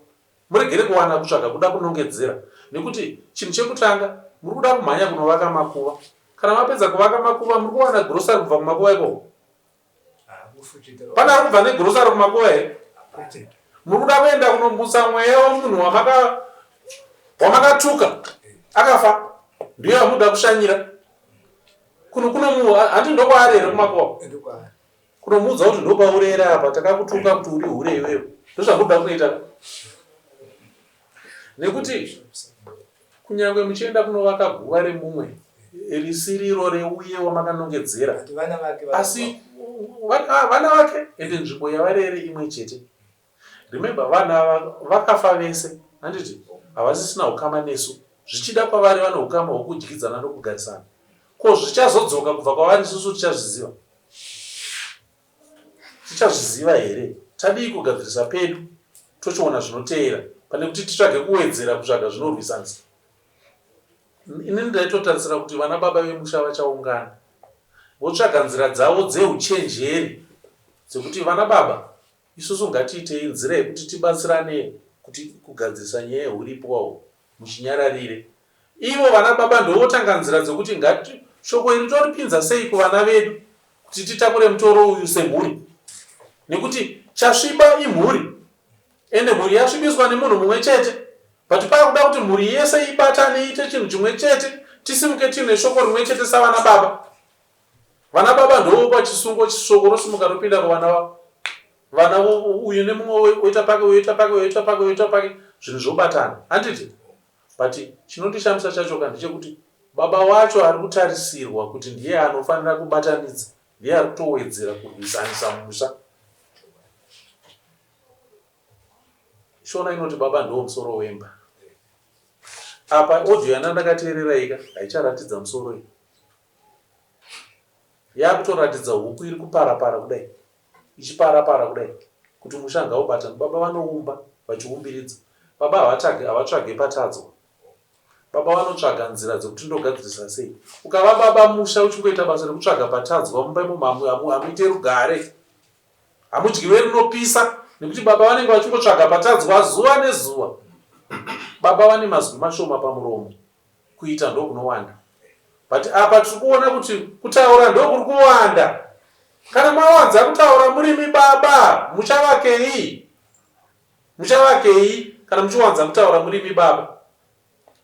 Muregere kuwana kutsvaga kuda kunongedzera, nekuti chinhu chekutanga muri kuda kumhanya kunovaka makuva. Kana mapedza kuvaka makuva muri kuwana grosari kubva kumakuva ikoko? Pana ari kubva negrosari kumakuva here? Muri kuda kuenda kunombusa mweya womunhu wamakatuka akafa, ndiyo yamuda kushanyira. Handi ndokwaari here kumakuva? Kunomuudza kuti ndokwaurera apa, takakutuka kuti uri hure iwewe. Ndozvamuda kunoita. Nekuti kunyange muchienda kunovaka guva remumwe risiriro reuye wamakanongedzera, asi vana vake ende nzvimbo yavarere imwe chete. Remember, vana vakafa vese, handiti? Havasisina ukama nesu. Zvichida kwavari vane ukama hwokudyidzana nokugarisana. ko zvichazodzoka kubva kwavari isusu tichazviziva? Tichazviziva here? Tadii kugadzirisa pedu tochiona zvinoteera pane kuti titsvage kuwedzera kutsvaga zvinorwisanisa. Ini ndaitotarisira kuti vana baba vemusha vachaungana votsvaga nzira dzavo dzeuchenjeri dzekuti vana baba isusu ngatiitei nzira yekuti tibatsirane kuti kugadzirisa nyaya yeuripo muchinyararire. Ivo vana baba ndovotanga nzira dzekuti ngati shoko iri toripinza sei kuvana vedu kuti titakure mutoro uyu semhuri, nekuti chasviba imhuri ende mhuri yasvibiswa nemunhu mumwe chete. But pakuda kuti mhuri yese ibatane iite chinhu chimwe chete, tisimuke tine shoko rimwe chete savana baba. Vana baba ndovopa chisungo, shoko rosimuka ropinda kuvana vavo. Vana uyu nemumwe oita pake, oita pake, oita pake, oita pake, zvinhu zvobatana. Handiti? But chinondishamisa chacho ndechekuti baba wacho ari kutarisirwa kuti ndiye anofanira kubatanidza, ndiye ari kutowedzera kurwisanisa musha. Shona inoti baba ndo musoro wemba. Apa audio yana ndakateerera ika haicharatidza musoro iyi. Yakutoratidza huku iri kupara-para kudai. Ichipara-para kudai. Kuti mushanga ubatana. Baba vanoumba vachiumbiridza. Baba havatsvage patadzwa. Baba vanotsvaga nzira dzekuti ndogadzirisa sei. Ukava baba musha uchingoita basa rekutsvaga patadzwa mumba imomo hamuite rugare. Hamudyiwe rinopisa. Nekuti baba vanenge vachingotsvaga patadzwa zuva nezuva. Baba vane mazwi mashoma pamuromo. Kuita ndokunowanda. But apa tiri kuona kuti kutaura ndokuri kuwanda. Kana mawanza kutaura murimi baba, muchavakei? Muchavakei kana muchiwanza kutaura murimi baba?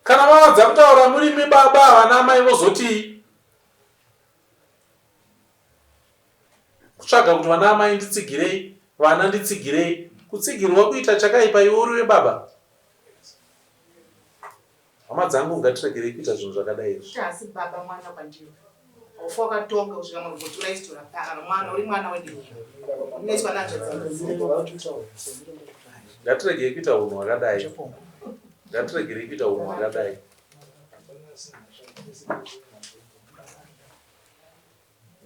Kana mawanza kutaura murimi baba, vana mai vozoti kutsvaga kuti vana mai nditsigirei, vana nditsigirei. Kutsigirwa kuita chakaipa iwe uri webaba. Hama dzangu ngatiregerei kuita zvinhu zvakadai izvi. Asi baba mwana kwandiri. Ufu wakatonga kusvika munhu kutura isitora kana mwana uri mwana wedu. Unoiswa nazvo dzangu. Ngatiregerei kuita unhu hwakadai. Ngatiregerei kuita unhu hwakadai.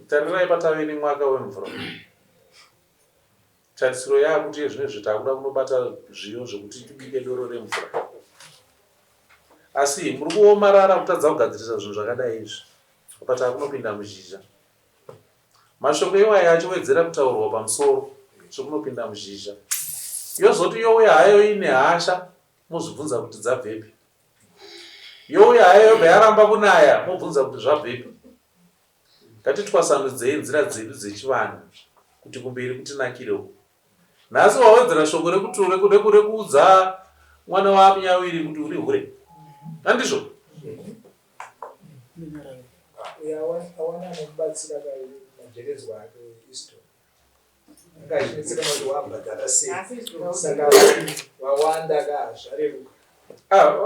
Tarirai patave nemwaka wemvura. Tarisiro yakuti zvinezvi takuda kunobata zviyo zvekuti tibike doro remvura. Asi muri kuomarara kutadza kugadzirisa zvinhu zvakadai izvi. Pata kunopinda muzhizha. Mashoko iwaya achowedzera kutaurwa pamusoro zvokunopinda muzhizha. Yozoti youya hayo ine hasha, mozvibvunza kuti dzabvepi. Youya hayo yobva yaramba kunaya, mobvunza kuti zvabvepi. Ngatitwasanudzei nzira dzedu dzechivanhu kuti kumberi kutinakirewo. Nhasi wawedzera shoko rekuudza mwana wamunyawiri kuti uri hure. Handizvo? Awana anomubatsira majeredzwa ake history. Ngazvinetseka kuti wabhadhara sei. Saka wawanda zvareruka.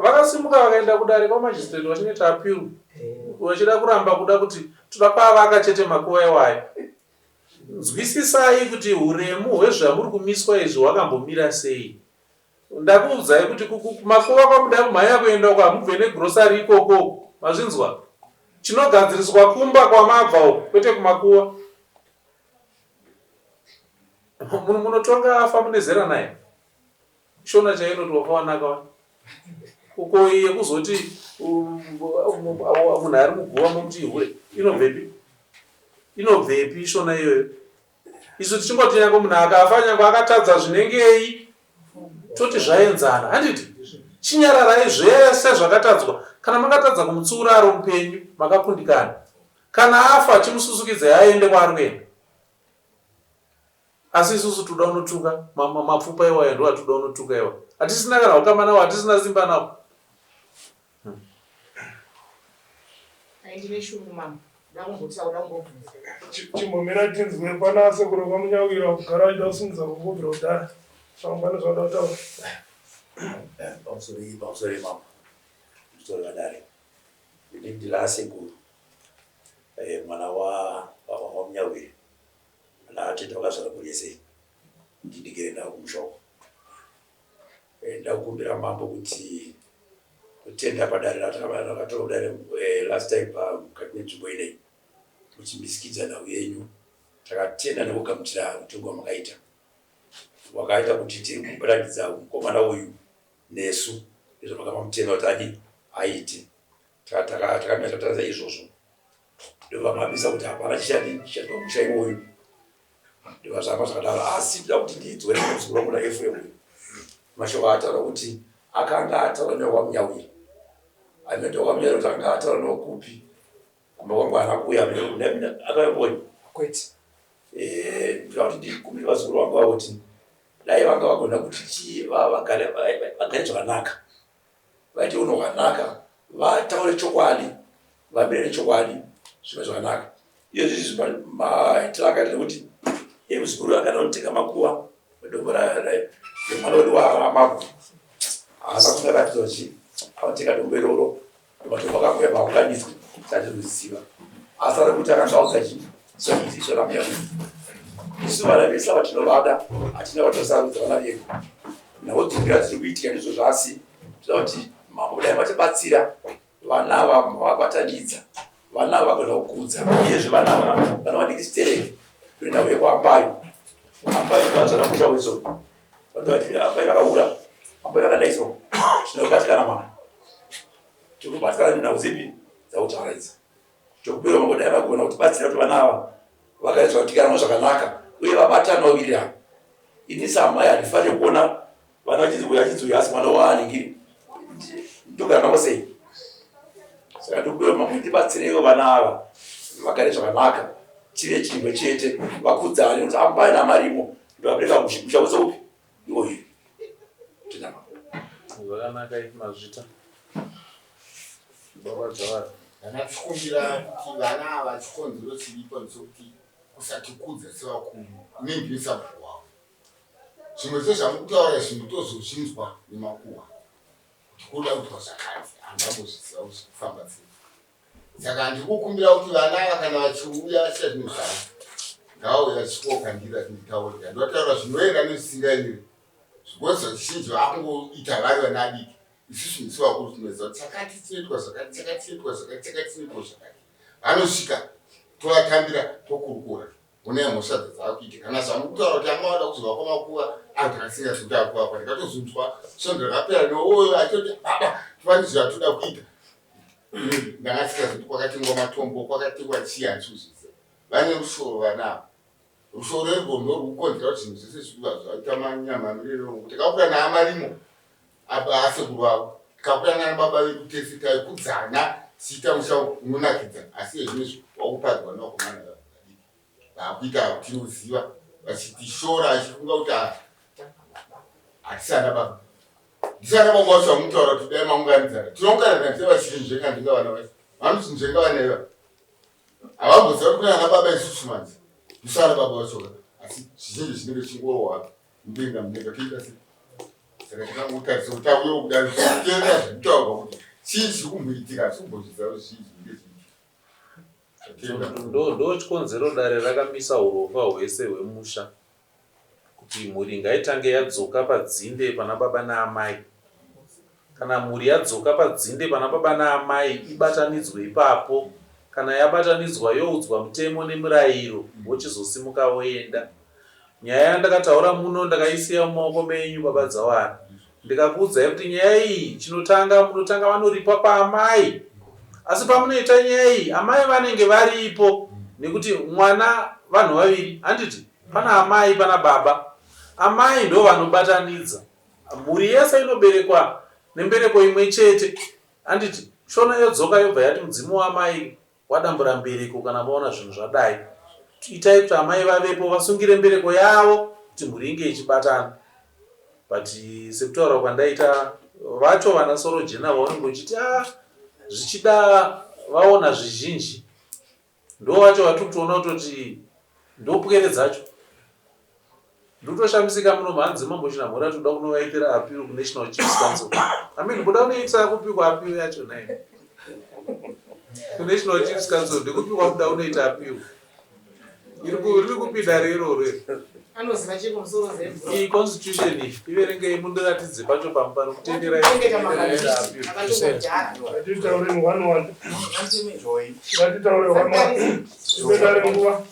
Vakasimuka vakaenda kudare kwamajistrate vachinoita appeal. Vachida kuramba kuda kuti toda kwavaka chete makuva iwayo. Nzwisisai kuti uremu hwezvamuri kumiswa izvi hwakambomira sei. Ndakuudzai kuti makuva kwamuda kumhanya kuenda uko hamubve negrosari ikoko. Mazvinzwa? Chinogadziriswa kumba kwamabva uko kwete kumakuva. Munhu munotonga afa mune zera naye. Shona chainoti wakawanaka. Uko iye kuzoti munhu ari muguva momuti hure. Inobvepi shona iyoyo. Isu tichingoti nyange munhu akafa nyange akatadza zvinengei toti zvaenzana. Handiti? Chinyararai zvese zvakatadzwa. Kana makatadza kumutsiura ari mupenyu, makakundikana. Kana afa chimususukidza aende kwaari kuenda. Asi isusu toda unotuka, mapfupa iwayo ndo atoda unotuka iwayo. Hatisina kana ukama nawo, hatisina simba nawo. Ndine shungu mama. Ndakumbotaura ngobvunza. Chimbomira tinzwe pana sekuru kwamunyawira kugara achidasungudza kungobvira kudhara. Zvangwana zvada kutaura. Pamusoro mama. Zvitori vadare. Ndila sekuru. Mwana wa munyawira. Atete wakazvara kurese ndindigere nawo kumushoko. Ndakukumbira mambo kuti kutenda padare rakatora kudare last time mukati menzvimbo inei muchimisikidzana yenyu takatenda nekugamuchira mutongo wamakaita wakaita kuti tiri kubatanidza mukomana uyu nesu nezvamakapamutenda kuti adi aite takamira tataradza izvozvo ndobva mabisa kuti hapana chichandiwa musha imoyu ndobva zvamba zvakadaro asi ndoda kuti ndidzore muzukuru wangu naEfremu mashoko ataura kuti akanga ataura newamunyawiri ametowamunyawiri kuti anga ataura newakupi kumba kwangu anakuya akavemboni kwete ndoda kuti ndikumbire vazukuru vangu vavo kuti dai vanga vagona kuti vagare zvakanaka vaite unhu hwakanaka vataure chokwadi vabire nechokwadi zvimwe zvakanaka izvi maitiro akaita kuti muzukuru akada kunotenga makuva mudombo remwana wedu wamagu haana kungaratidza kuti anotenga dombo iroro matombo akakuya maunganidzwa sati ruziva asi ari kuti akandauza chisoizvo ramuyamu isu vana vese vatinovada hatina vatosarudza vana vedu nakudzimbira tiri kuitika ndizvo zvasi toda kuti mambo dai vatibatsira vana ava vabatanidza vana ava vagona kukudza uyezve vana ava vana vadikisitereke kuenda uye kwaambayo ambayo vazvana musha weso vadoti ambayo vakaura ambayo vakadaiso zvinobatikana mwana tikubatikana nenhau zipi dzakutauraidza tokupira mambo dai vagona kutibatsira kuti vana ava vakaedzwa kutikanwa zvakanaka uye vabatana wawirirana ini samai handifaniri kuona vana vachidzuya asi mwana waaningiri ndogara navo sei saka ndokupira mambo ndibatsireiwo vana ava vagare zvakanaka tive chimwe chete vakudzane kuti ambai namarimo ndovabereka musha wese upi iwoyo tinama zvakanaka mazvita baba dzawari ndakatikumbira kuti vana ava chikonzero chiripo ndechekuti kusatikudza sevakuru unenginisa mukuru wavo zvimwe zvezvamukutaura zvinhu tozozvinzwa nemakuhwa kuti kuda kuitwa zvakati handambozviziva kuti kufamba sei saka ndikukumbira kuti vana ava kana vachiuya vachita zvinhu zvavo ngavauya vachikokandira nditaurira ndotaura zvinoenda nezvisingaenderi zvikosi zvizhinji vakungoita vari vana adiki isusu ndisi vakuru tinoziva kuti chakati chinoitwa zvakati chakati chinoitwa zvakati chakati chinoitwa zvakati vanosvika tovatambira tokurukura une mhosva dzavakuita kana zvamukutaura kuti anga vada kuzova kwamakuva antu akasingazi kuti akuva kwa ndikatozunzwa svondo rakapera neoyo achiti baba tivani zvatoda kuita ndakasikazi kuti kwakatengwa matombo kwakatengwa chii handizvozviziva vane rushoro vanavo rushoro irwo ndorukukonzera kuti zvinhu zvese zvikuva zvaita manyama mirero kuti kakura naamarimo asekuru vavo kakura nana baba vedu tese taikudzana tichiita musha unonakidza asi ezvinezvi wakupadzwa nevakomana vadiki vakuita tinoziva vachitishora achifunga kuti hatisana baba ndisana baba vacho vamutaura kuti dai maunganidzana tinounganidzana sevachinzvenga ndinga vana vacho vanochinzvenga vana iva havamboziva kuti kunana baba isusu manzi ndisana baba vachoka asi zvizhinji zvinenge chingorohwa mudenga mudenga toita sei saka tinangotarisa kuti auye kudai tenda zvekutaurwa kuti chii chiri kumboitika tikumbozviziva zvizhinji ndo chikonzero dare rakamisa urongwa hwese hwemusha kuti mhuri ngaitange yadzoka padzinde pana baba naamai kana mhuri yadzoka padzinde pana baba naamai ibatanidzwe ipapo kana yabatanidzwa youdzwa mutemo nemurayiro wochizosimuka woenda nyaya yandakataura muno ndakaisiya mumaoko menyu baba dzawari ndikakuudzai kuti nyaya iyi chinotanga munotanga vanoripa paamai asi pamunoita nyaya iyi amai vanenge varipo nekuti mwana vanhu vaviri handiti pana amai pana baba amai ndo vanobatanidza mhuri yese inoberekwa nembereko imwe chete handiti shona yodzoka yobva yati mudzimu waamai wadambura mbereko kana maona zvinhu zvadai itai kuti amai vavepo vasungire mbereko yavo kuti mhuri inge ichibatana but sekutaura kwandaita vacho vana soro jena vaonenge uchiti zvichida vaona zvizhinji ndo vacho vatiri kutoona kutoti ndopwere dzacho ndotoshamisika muno mhanzi mambochina mhura toda kunovaitira appeal kunational chiefs council kuda kunoitira kupikwa appeal yacho nai kunational chiefs council ndekupikwa kuda kunoita appeal iri kupida rero Anoziva chekumusoro zemvura. Iyi constitution iyi iverengei mundiratidze pacho pano kutendera Ngatitaure 1-1. Ngatitaure 1-1. Tipedare nguva.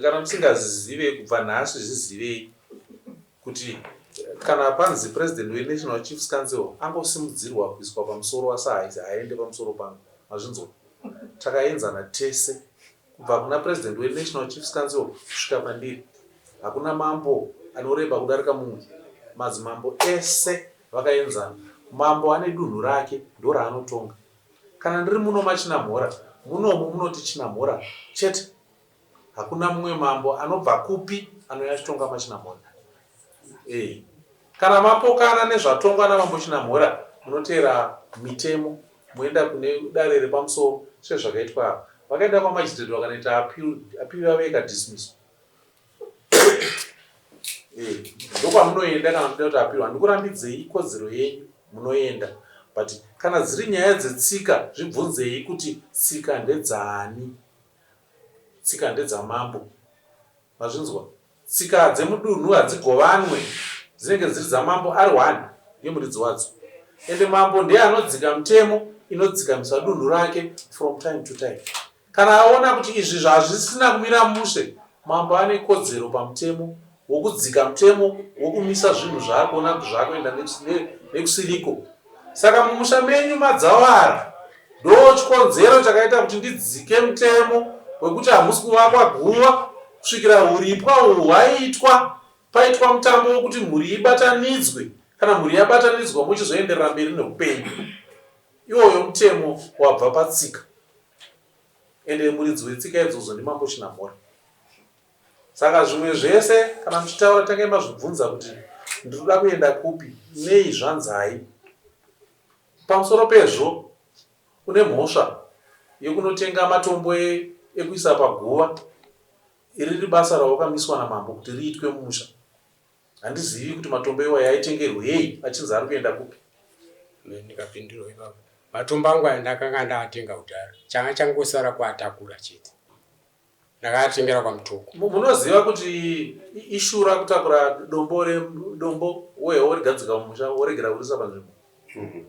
kana musingazive kubva nhasi zvisivei kuti kana panzi president wenational chiefs council angosimudzirwa kuiswa pamusoro wasahaizi aende pamusoro pano mazvinzwa takaenzana tese kubva kuna president wenational chiefs council kusvika pandiri hakuna mambo anoreba kudarika mumwe madzimambo ese vakaenzana mambo ane dunhu rake ndo raanotonga kana ndiri muno machinamhora munomu munoti chinamhora chete hakuna mumwe mambo anobva kupi anoyachitonga machinamhora kana mapokana nezvatongwa namambo chinamhora munotera mitemo moenda kune dare repamusoro sezvakaitwa vakaenda kwamajistrate vakanoita apiri yavo ikadismisswa ndokwamunoenda kana muda kuti apiri handikurambidzei kodzero yenyu munoenda but kana dziri nyaya dzetsika zvibvunzei kuti tsika ndedzani tsika ndedzamambo mazvinzwa tsika dzemudunhu hadzigovanwe dzinenge dziri dzamambo ari 1 yemuridzi wadzo ende mambo ndiye anodzika mitemo inodzikamisa dunhu rake from time to time kana aona kuti izvi zvazvisina kumira mushe mambo ane kodzero pamutemo wokudzika mutemo wokumisa zvinhu zvaari kuona kuti zvaakuenda nekusiriko saka mumusha menyu madzawara ndo chikonzero chakaita kuti ndidzike mutemo wekuti hamusi kuvakwa guva kusvikira uripwa uhwu hwaitwa paitwa mutambo wokuti mhuri ibatanidzwe kana mhuri yabatanidzwa muchizoenderera mberi neupenyu iwoyo mutemo wabva patsika ende muridzi wetsika idzodzo ndimambo chinamhora saka zvimwe zvese kana muchitaura tange mazvibvunza kuti ndinoda kuenda kupi nei zvanzai pamusoro pezvo une mhosva yekunotenga matombo ekuisa paguva iriri basa rawakamiswa namambo kuti riitwe mumusha handizivi kuti matombo iwayo aitengerwei achinzi ari kuenda kupi ndikapindurwa ipapo matombo angu andakanga ndaatenga kudhara changa changosara kuatakura chete ndakaatengera kwamutoko munoziva kuti ishura kutakura dombo wewo rigadzika mumusha woregera kurisa panzvimbo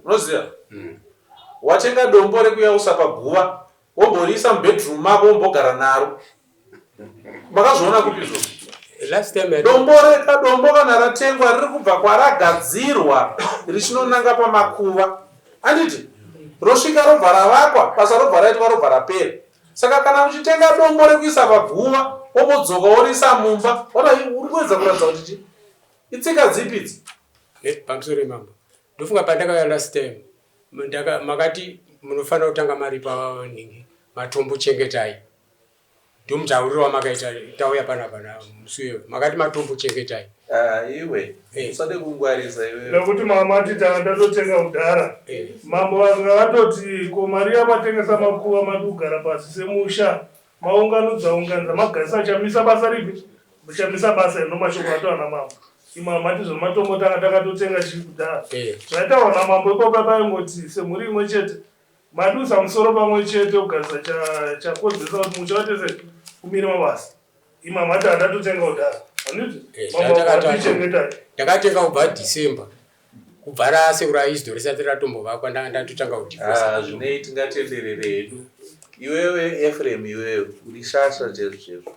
unoziva watenga dombo rekuyausa paguva womborisa mubedroom mako wombogara naro makazviona kupi izvo dombo kana ratengwa riri kubva kwaragadzirwa richinonanga pamakuva anditi rosvika robva ravakwa basa robva raitwa robva rapera saka kana uchitenga dombo rekuisa paguva womodzoka worisa mumba uri kuedza kuratidza kuti itsika dzipidzi pamusoro imambo ndofunga pandakauya last time makati munofanira kutanga mari paningi matombo chengetai ndomutauriro wamakaita tauya panapa musuyo makati matombo chengetai iwe usade kungwarisa iwe nekuti mamati tandatotenga kudhara mambo vanga vatoti ko mari yamatengesa makuva mati kugara pasi semusha maunganudzaunganza magarisa achamisa basa ripi muchamisa basa rinomashoko atowana mambo imamati zvomatombo tanga takatotenga chiri kudhara zvaitawa namambo ipapo paingoti semhuri imwe chete madusa musoro pamwe chete kugarisa chakodzesa kuti musha watese kumire mabasa imamati andatotenga kudhara ndakatenga kubva December kubva rasekura izdo risati ratombovakwa ndanga ndatotanga kuti zvinei tingatenderere hedu iwewe Ephraim iwewe uri shasha chezvo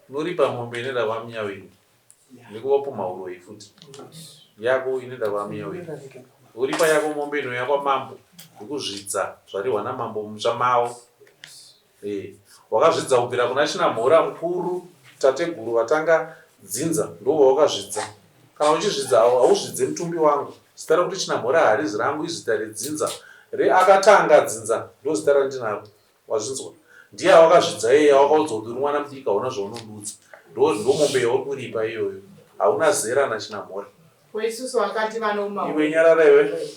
unoripa mombe inoenda kwamunyawiri nekuvapo mauroi futi yako inoenda kwamunyawiri uripa yako mombe inouya kwamambo nekuzvidza zvarihwa namambo mumusha mavo wakazvidza kubvira kuna chinamhora mukuru tateguru vatanga dzinza ndovawakazvidza kana uchizvidza hauzvidze mutumbi wangu zita rekuti chinamhora harizi rangu izita redzinza reakatanga dzinza ndo zita randinaro wazvinzwa ndiye awakazvidza iye awakaudzwa kuti uri mwana mudiki hauna zvaunodudza ndo mombe yauri kuripa iyoyo hauna zera nachinamhora iwe nyarara iwe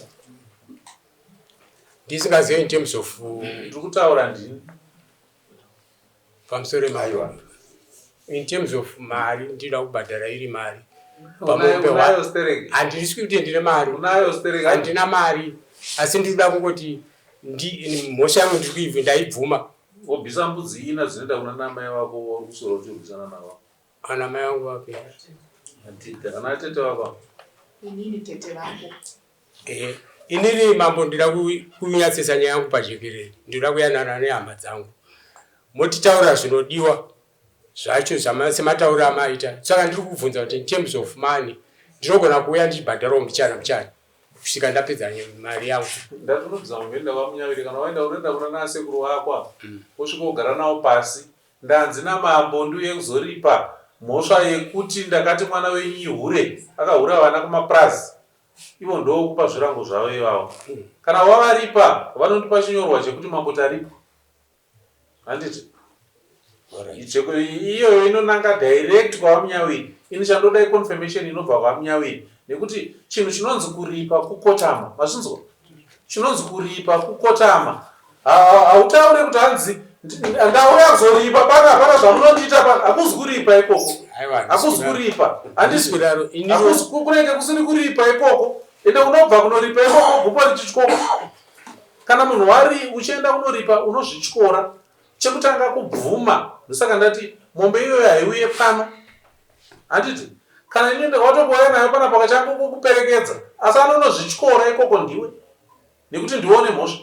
ndisingazivi in terms of ndiri kutaura ndini pamusoro emaiwa in terms of mari ndinoda kubhadhara iri mari handirisi kuti ndine mari handina mari asi ndinoda kungoti mhosva yangu ndiri kuibva ndaibvuma wobvisa mbudzi ina dzinoenda kuna namai wako kusoro uchirwisana navo. Ana mai wangu wapi? Kana tete wako. Inini tete vangu. Inini mambo ndira kunyatsisa nyaya yangu pajekerere. Ndira kuyanana nehama dzangu. Motitaura zvinodiwa zvacho semataura amaita. Saka ndiri kubvunza kuti in terms of money ndinogona kuuya ndichibhadharawo muchana kusvika ndapedza mari yangu. Ndatunobvisa muenda kwamunyaviri kana waenda unoenda kuna nasekuru wako usvika ugara nawo pasi ndanzi namambo ndiuye kuzoripa mhosva yekuti ndakati mwana wenyu ihure akahura vana kumapurazi. Ivo ndokupa zvirango zvavo ivavo. Kana wavaripa vanondipa chinyorwa chekuti mambo taripo. Handiti iyoyo inonanga direct kwamunyawiri. Ini chandoda confirmation inobva kwamunyawiri nekuti chinhu chinonzi kuripa kukotama. Mazvinzwa? Chinonzi kuripa kukotama. Hautaure kuti hanzi ndauya kuzoripa pana zvamunondiita hakuzi kuripa ikoko. Hakuzi kuripa. Handisi kunenge kusiri kuripa ikoko. Ende unobva kunoripa ikoko bhupo richityoko. Kana munhu wari uchienda kunoripa unozvityora. Chekutanga kubvuma. Ndosaka ndati mombe iyoyo haiuye pano. Handiti kana inende watongouya nayo pana pakachangu kuperekedza asi anonozvityora ikoko ndiwe nekuti ndione mhosva.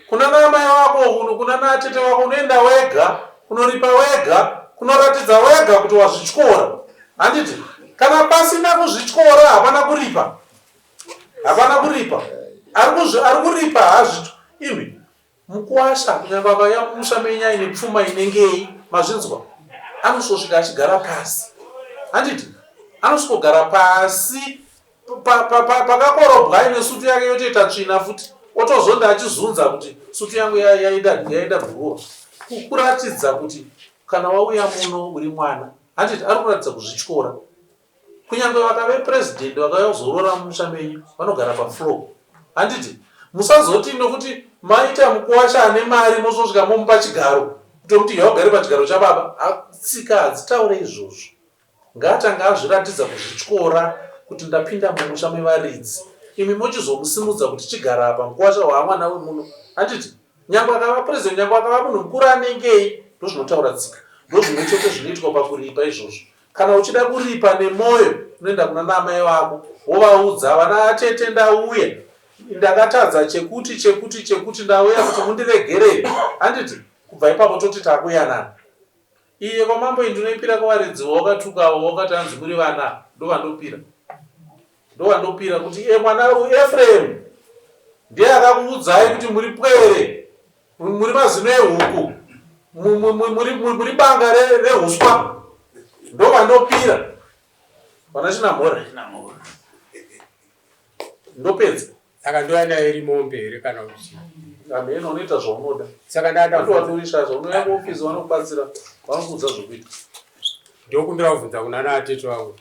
Kuna namai wako kuna natete wako unoenda wega kunoripa wega kunoratidza wega kuti wazvityora. Handiti kana pasina kuzvityora hapana kuripa. Ari kuripa hazvito. Imi mukuwasha kunyangwe akauya mumusha menyu aine pfuma inengei mazvinzwa anosvika achigara pasi. Handiti anosvogara pasi pakakorobwa aine sutu yake yotoita tsvina futi otozonda achizunza kuti sutu yangu yaida bhuruwa kuratidza kuti kana wauya muno uri mwana. Handiti ari kuratidza kuzvityora. Kunyangwe vakave president vakauya kuzorora mumusha menyu vanogara pafloor. Handiti musazoti nokuti maita mukuwasha ane mari mozosvika momupa chigaro kutomuti yaugare pachigaro chababa. Tsika hadzitaure izvozvo. Ngatanga azviratidza kuzvityora kuti ndapinda mumusha mevaridzi. Imi mochizomusimudza kuti chigara apa mukuwasha hwamwana wemuno. Handiti nyangwe akava president nyangwe akava munhu mukuru anengei ndozvinotaura tsika. Ndozvimwe chete zvinoitwa pakuripa izvozvo. Kana uchida kuripa nemwoyo unoenda kuna namai vako wovaudza vana atete ndauya ndakatadza chekuti ndauya kuti mundiregerere. Handiti kubva ipapo toti takuyanana. Iye kwamambo ndinoipira kuvaridzi wakatukawo wakati hanzi muri vana ndovandopira kuti mwana Ephraim ndiye akakuudzai kuti muri pwere muri mazino ehuku muri banga rehuswa ndovandopira vana chinamhora ndopedza. Saka ndoenda iri mombe here kana kuti ameno unoita zvaunoda. Saka ndatowadurisha zvaunoya kuofisi vanokubatsira vanokuudza zvokuita. ndokumbira kubvunza kuna naatete wangu.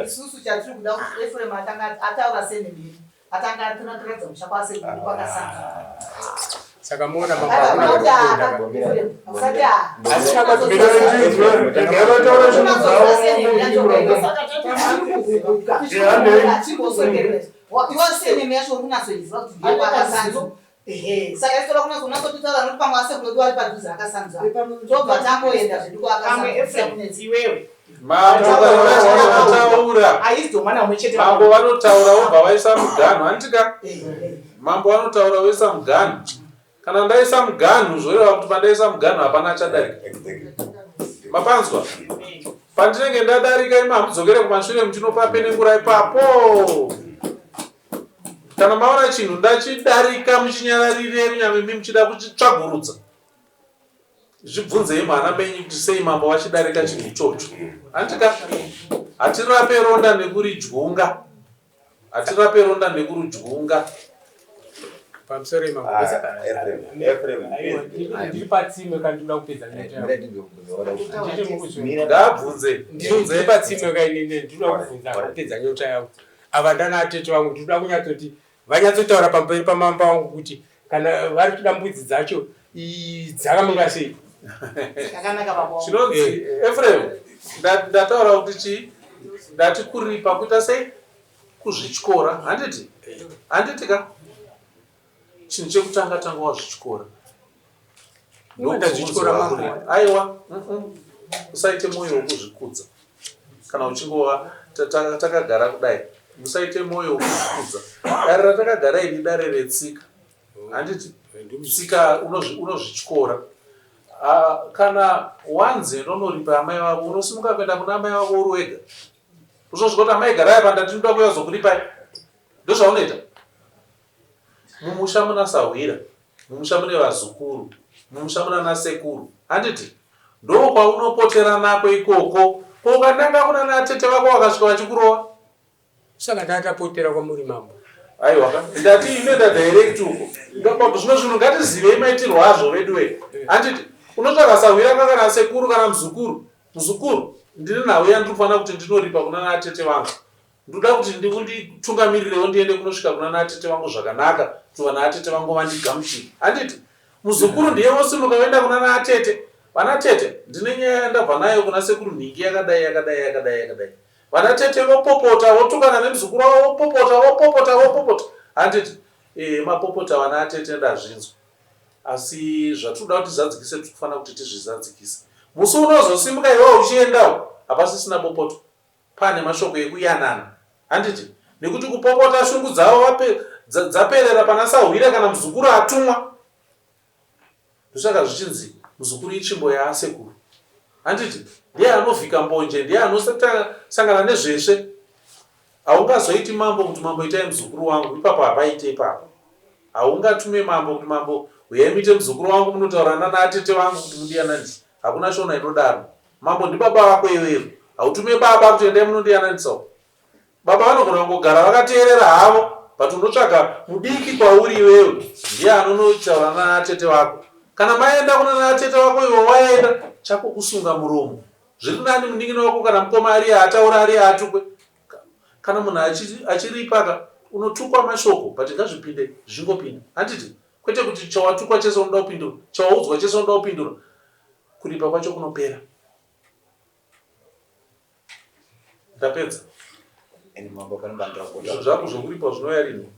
isusu chatiri kuda kuti Ephraim ataura senembiri atanga atoratidza musha kwase kwakasanga. Saka muona saka isitora kunazonasotuta vanoti pamwe asekuru vari padhuze akasanza tobva tangoenda zvedu iwewe mambo vanotaura vobva vaisa muganhu. Handitika mambo vanotaura voisa muganhu. Kana ndaisa muganhu zvoreva kuti pandaisa muganhu hapana achadarika. Mapanzwa pandinenge ndadarika imi hamudzokere kumashure muchinopa penengura ipapo. Kana maona chinhu ndachidarika muchinyararire kunyange imi muchida kuchitsvagurudza zvibvunzei mhana menyu kuti sei mambo vachidarika chinhu ichocho. Handika hatirape ronda nekuridyunga. pamusoro ndiri patsime kandinoda kupedza ndiri patsime kainene ndinoda kubvunza kupedza nyota yangu. Ava ndana atete vangu ndinoda kunyatsoti vanyatsotaura pamberi pamamba vangu kuti kana vari kuda mbudzi dzacho dzakamira sei. Chinonzi Ephraim ndataura kuti chii ndati kuripa kuita sei kuzvichikora handiti ka chinhu chekutanga tanga wazvichikora aiwa usaite mwoyo wekuzvikudza kana uchingova takagara kudai usaite mwoyo wekuzvikudza dare ratakagara ini dare retsika handiti tsika unozvichikora kana wanzi ndonoripa amai vavo unosimuka kuenda kuna amai vavo uri wega uzosvika kuti amai garai apa ndatinoda kuya zokuripai ndozvaunoita mumusha muna sahwira mumusha mune vazukuru mumusha muna nasekuru handiti ndo kwaunopotera nako ikoko ukatanga kuna natete vako vakasvika vachikurowa saka tatapotera kwamuri mambo aiwa ndati inoita direct uko zvino zvinhu ngatizivei maitirwo azvo vedu we handiti unotsvaga sahwira kana sekuru kana muzukuru ndiri nhau yandinofanira kuti ndinoripa kuna natete vangu ndoda kuti nditungamirirewo ndiende kunosvika kuna natete vangu zvakanaka kuti vanatete vangu vandigamuchiri handiti muzukuru ndiye wosimuka voenda kuna natete vanatete ndine nyaya ndabva nayo kuna sekuru nhingi yakadai vanatete vopopota votukana nemuzukuru wavo vopopota handiti mapopota vanatete ndazvinzwa asi zvatoda kuti zadzikise tikufanira kuti tizvizadzikise musi unozosimuka iwewo uchiendawo hapasisina bopoto pane mashoko ekuyanana handiti nekuti kupopota shungu dzavo dzaperera pana sahwira kana muzukuru atumwa ndosaka zvichinzi muzukuru itsvimbo yaasekuru handiti ndiye anovhika mbonje ndiye anosangana nezvesve haungazoiti mambo kuti mambo itai muzukuru wangu ipapo hapaite ipapo haungatume mambo kuti mambo uyemite muzukuru wangu munotaurana naatete vangu kuti mundiyananisa hakuna shona inodaro mambo ndibaba vako iweyo hautume baba kuti endai munondiyananisawo baba vanogona kungogara vakateerera havo but unotsvaga mudiki kwauri iweyo ndiye anonotaurana naatete vako kana maenda kuna naatete vako iwe waenda chako kusunga muromo zviri nani munin'ina wako kana mukoma ari ataura ari atukwe kana munhu achiripaka unotukwa mashoko but ngazvipinde zvingopinda handiti kwete kuti chawatukwa chese unoda kupindura chawaudzwa chese unoda kupindura kuripa kwacho kunopera ndapedza zvako zvokuripa zvinouya rini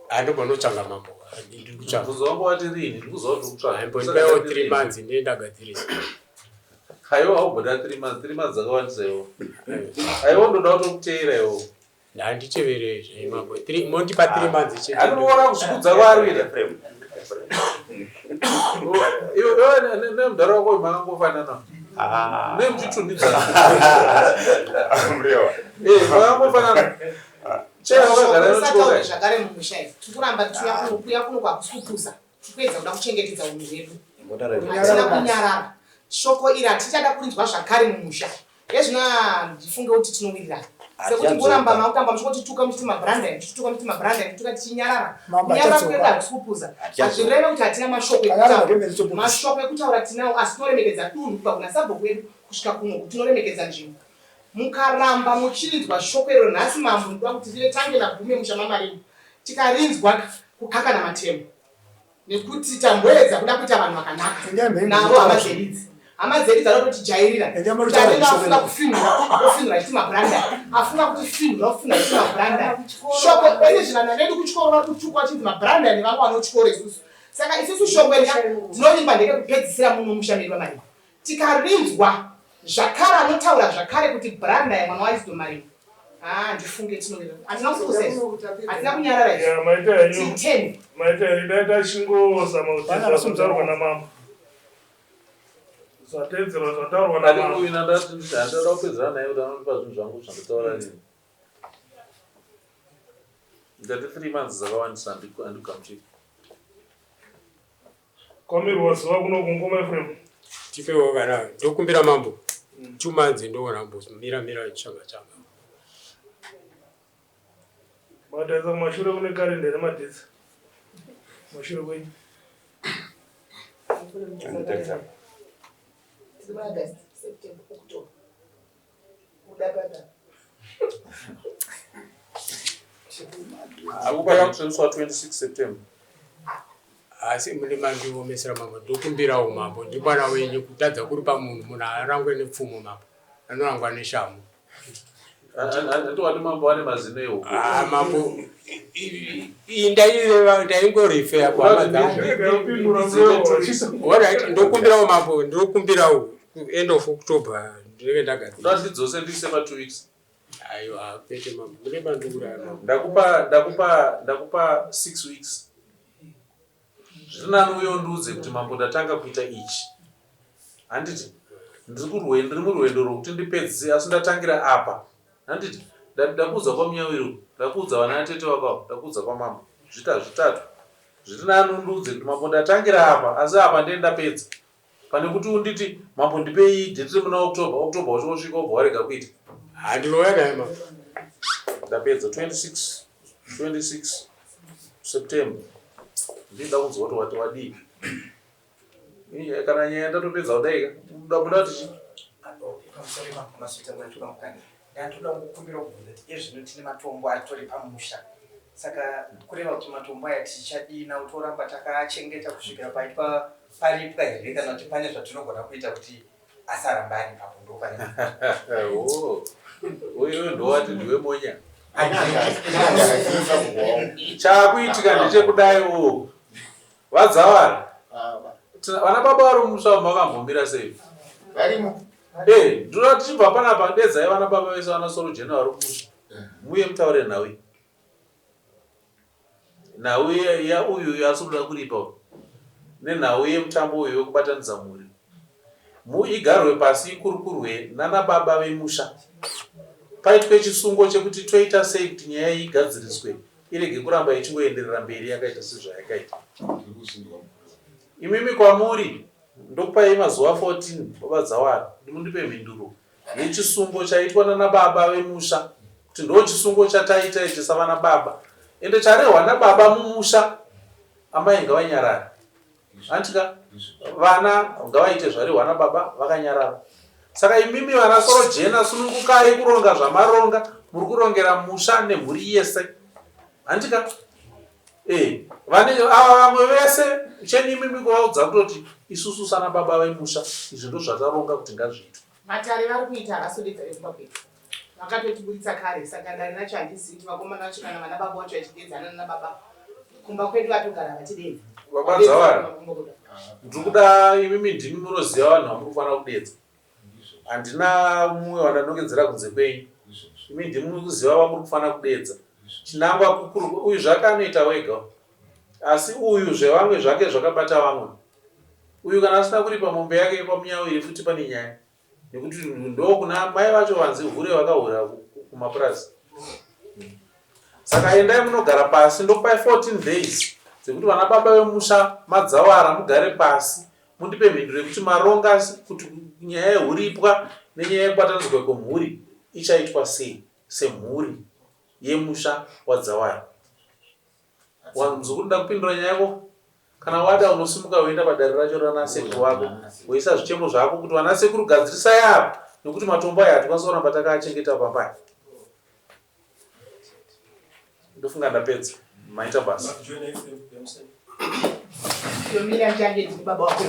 andobanotsvanga mambo ndikutsvanga wati rini ndikuziva kuti kutsvanga mbonipawo 3 months ndendagadzirisa haiwa hauboda 3 months dzakawandisa iwo haiwa ndoda kutokuteera iwo handiteverezve mambo mondipa 3 months chete anoona kuzvikudza kwaarwira iwe nemudhara wako makangofanana nemuchitundidza makangofanana zvakare mumusha tikuramba tiuya kuno kwakusupusa tikuedza kuda kuchengetedza unhu hwedu hatina kunyarara shoko iri hatichada kurinzwa zvakare mumusha ezvino ndifunge kuti tinowirirana sekuti ngoramba makutamba muchiko tituka muchiti mabranda tuka tichinyarara kunyarara kuenda kusupusa hazvireve kuti hatina mashoko ekutaura tinawo asi tinoremekedza dunhu kubva kuna sabhuku yedu kusvika kumwe kuti tinoremekedza nzvimbo mukaramba muchirinzwa shoko iro nhasi mambo ndoda kuti rive tange nagume mushamamarenyu tikarinzwa kukakana matemo nekuti tamboedza kuda kuita vanhu vakanaka navo hama dzeridzi anototijairira kuti anenge afunga kufinura iti mabranda afunga kuti finura kufinura iti mabranda shoko ene zvinana nedu kuchikoro vakutukwa chinzi mabranda nevangu vanochikoro isusu saka isusu shoko eri tinorimba ndeke kupedzisira muno mushamiri wamarenyu tikarinzwa zvakare anotaura zvakare kuti branda yamwana waizdo marenyu ndifunge tinoira hatina kusukusaizvo hatina kunyarara izvo maita chingozama kutedza kutaurwa namambo zvatedzerwa zvataurwa namambo handada kupedzera naye kuti anonipa zvinhu zvangu zvandotaura nini ndati 3 months dzakawandisa handikugamuchiri kwamirwa zuva kuno kungoma efrem tipewo kana ndokumbira mambo 2 months ndoona mbomira changa mataisa kumashure kune karenda nemadhetsa mashure kwenyu akupaya kusvenswa 26 September asi mune mandiomesera mambo ndokumbirawo mambo ndimwana wenyu kutadza kuri pamunhu munhu arangwe nepfumo mambo anorangwa neshamu andowati mambo ane mazino ewo mambo ndaingorifeya kwamadzaorit ndokumbirawo mambo ndokumbirawo end of October ndinenge ndagadzidzose ndise ma2 weeks aiwa pete mambo mune mandukura mambo ndakupa 6 weeks zvinani uyo ndudze kuti mambo ndatanga kuita ichi handiti ndiri murwendo rwokuti ndipedze asi ndatangira apa handiti ndakuudza kwamunyawiro ndakuudza vana atete wakavo ndakuudza kwamambo zvitatu zviri nani undudze kuti mambo ndatangira apa asi apa ndee ndapedza pane kuti unditi mambo ndipei dhetiri muna October uchingosvika obva warega kuita handinoyanaye mambo ndapedza 26 September ndida kunzwa kuti wadii kana nyaya ndatopedza kudaika muda kuti ndatoda kukumbira kubvunza izvino tine matombo atori pamusha saka kureva kuti matombo aya tichadina utoramba takachengeta kusvikira paitwa paripwa here kana kuti pane zvatinogona kuita kuti asaramba ari papo ndopane uyo ndowati ndiwe monya chakuitika ndechekudaiwo vadzavara vana baba vari mumusha makambombira sei ndinoda tichibva panapa dedzai vana baba vese vana soro jena vari kumusha muye mutaure nhau yauyu asi kuda kuripa nenhau yemutambo uyu wekubatanidza mhuri muigarwe pasi ikurukurwe nana baba vemusha paitwe chisungo chekuti toita sei kuti nyaya igadziriswe irege kuramba ichingoenderera mberi yakaita sezvayakaita imimi kwamuri ndokupai mazuva 14 vadzawara ndimundipe mhinduro yechisungo chaitwa nana baba vemusha kuti ndo chisungo chataita ichi savana baba ende charehwa nababa mumusha amai ngavanyarara antika vana ngavaite zvarehwa nababa vakanyarara saka imimi vana soro jena sunungukai kuronga zvamaronga muri kurongera musha nemhuri yese handika ava vamwe vese chenimimi kuvaudza kutoti isusu sana baba vemusha izvi ndo zvataronga kuti ngazviitwe matare vari kuita havasodedza vekumba kwedu vakatotibuditsa kare saka ndari nacho handizivi kuti vakomana vacho kana vana baba vacho vachidedzana nana baba kumba kwedu vatogara vachidedza vabadzawara ndikuda imimi ndimi munoziva vanhu vamuri kufanira kudedza handina mumwe wandanongedzera kunze kwenyu imi ndimi munoziva vamuri kufanira kudedza chinangwa kukuru uyu zvakanoita wega asi uyu zvevamwe zvake zvakabata vamwe uyu kana asina kuripa mombe yake pamunyawiri futi pane nyaya nekuti ndo kuna mai vacho vanzi vhure vakahura kumapurasi saka endai munogara pasi ndokupai 14 days dzekuti vana baba vemusha madzawara mugare pasi mundipe mhinduro yekuti maronga kuti nyaya yehuripwa nenyaya yekubatanidzwa kwemhuri ichaitwa sei semhuri yemusha wadzawara wanzi kuda kupindura nyaya yako kana wada unosimuka uenda padare racho ranasekuru wako woisa zvichemo zvako kuti vanasekuru gadzirisai apa nekuti matombo aya hatikwanisa kuramba takaachengeta pambai ndofunga ndapedza maita basa yomira change ndiri baba wako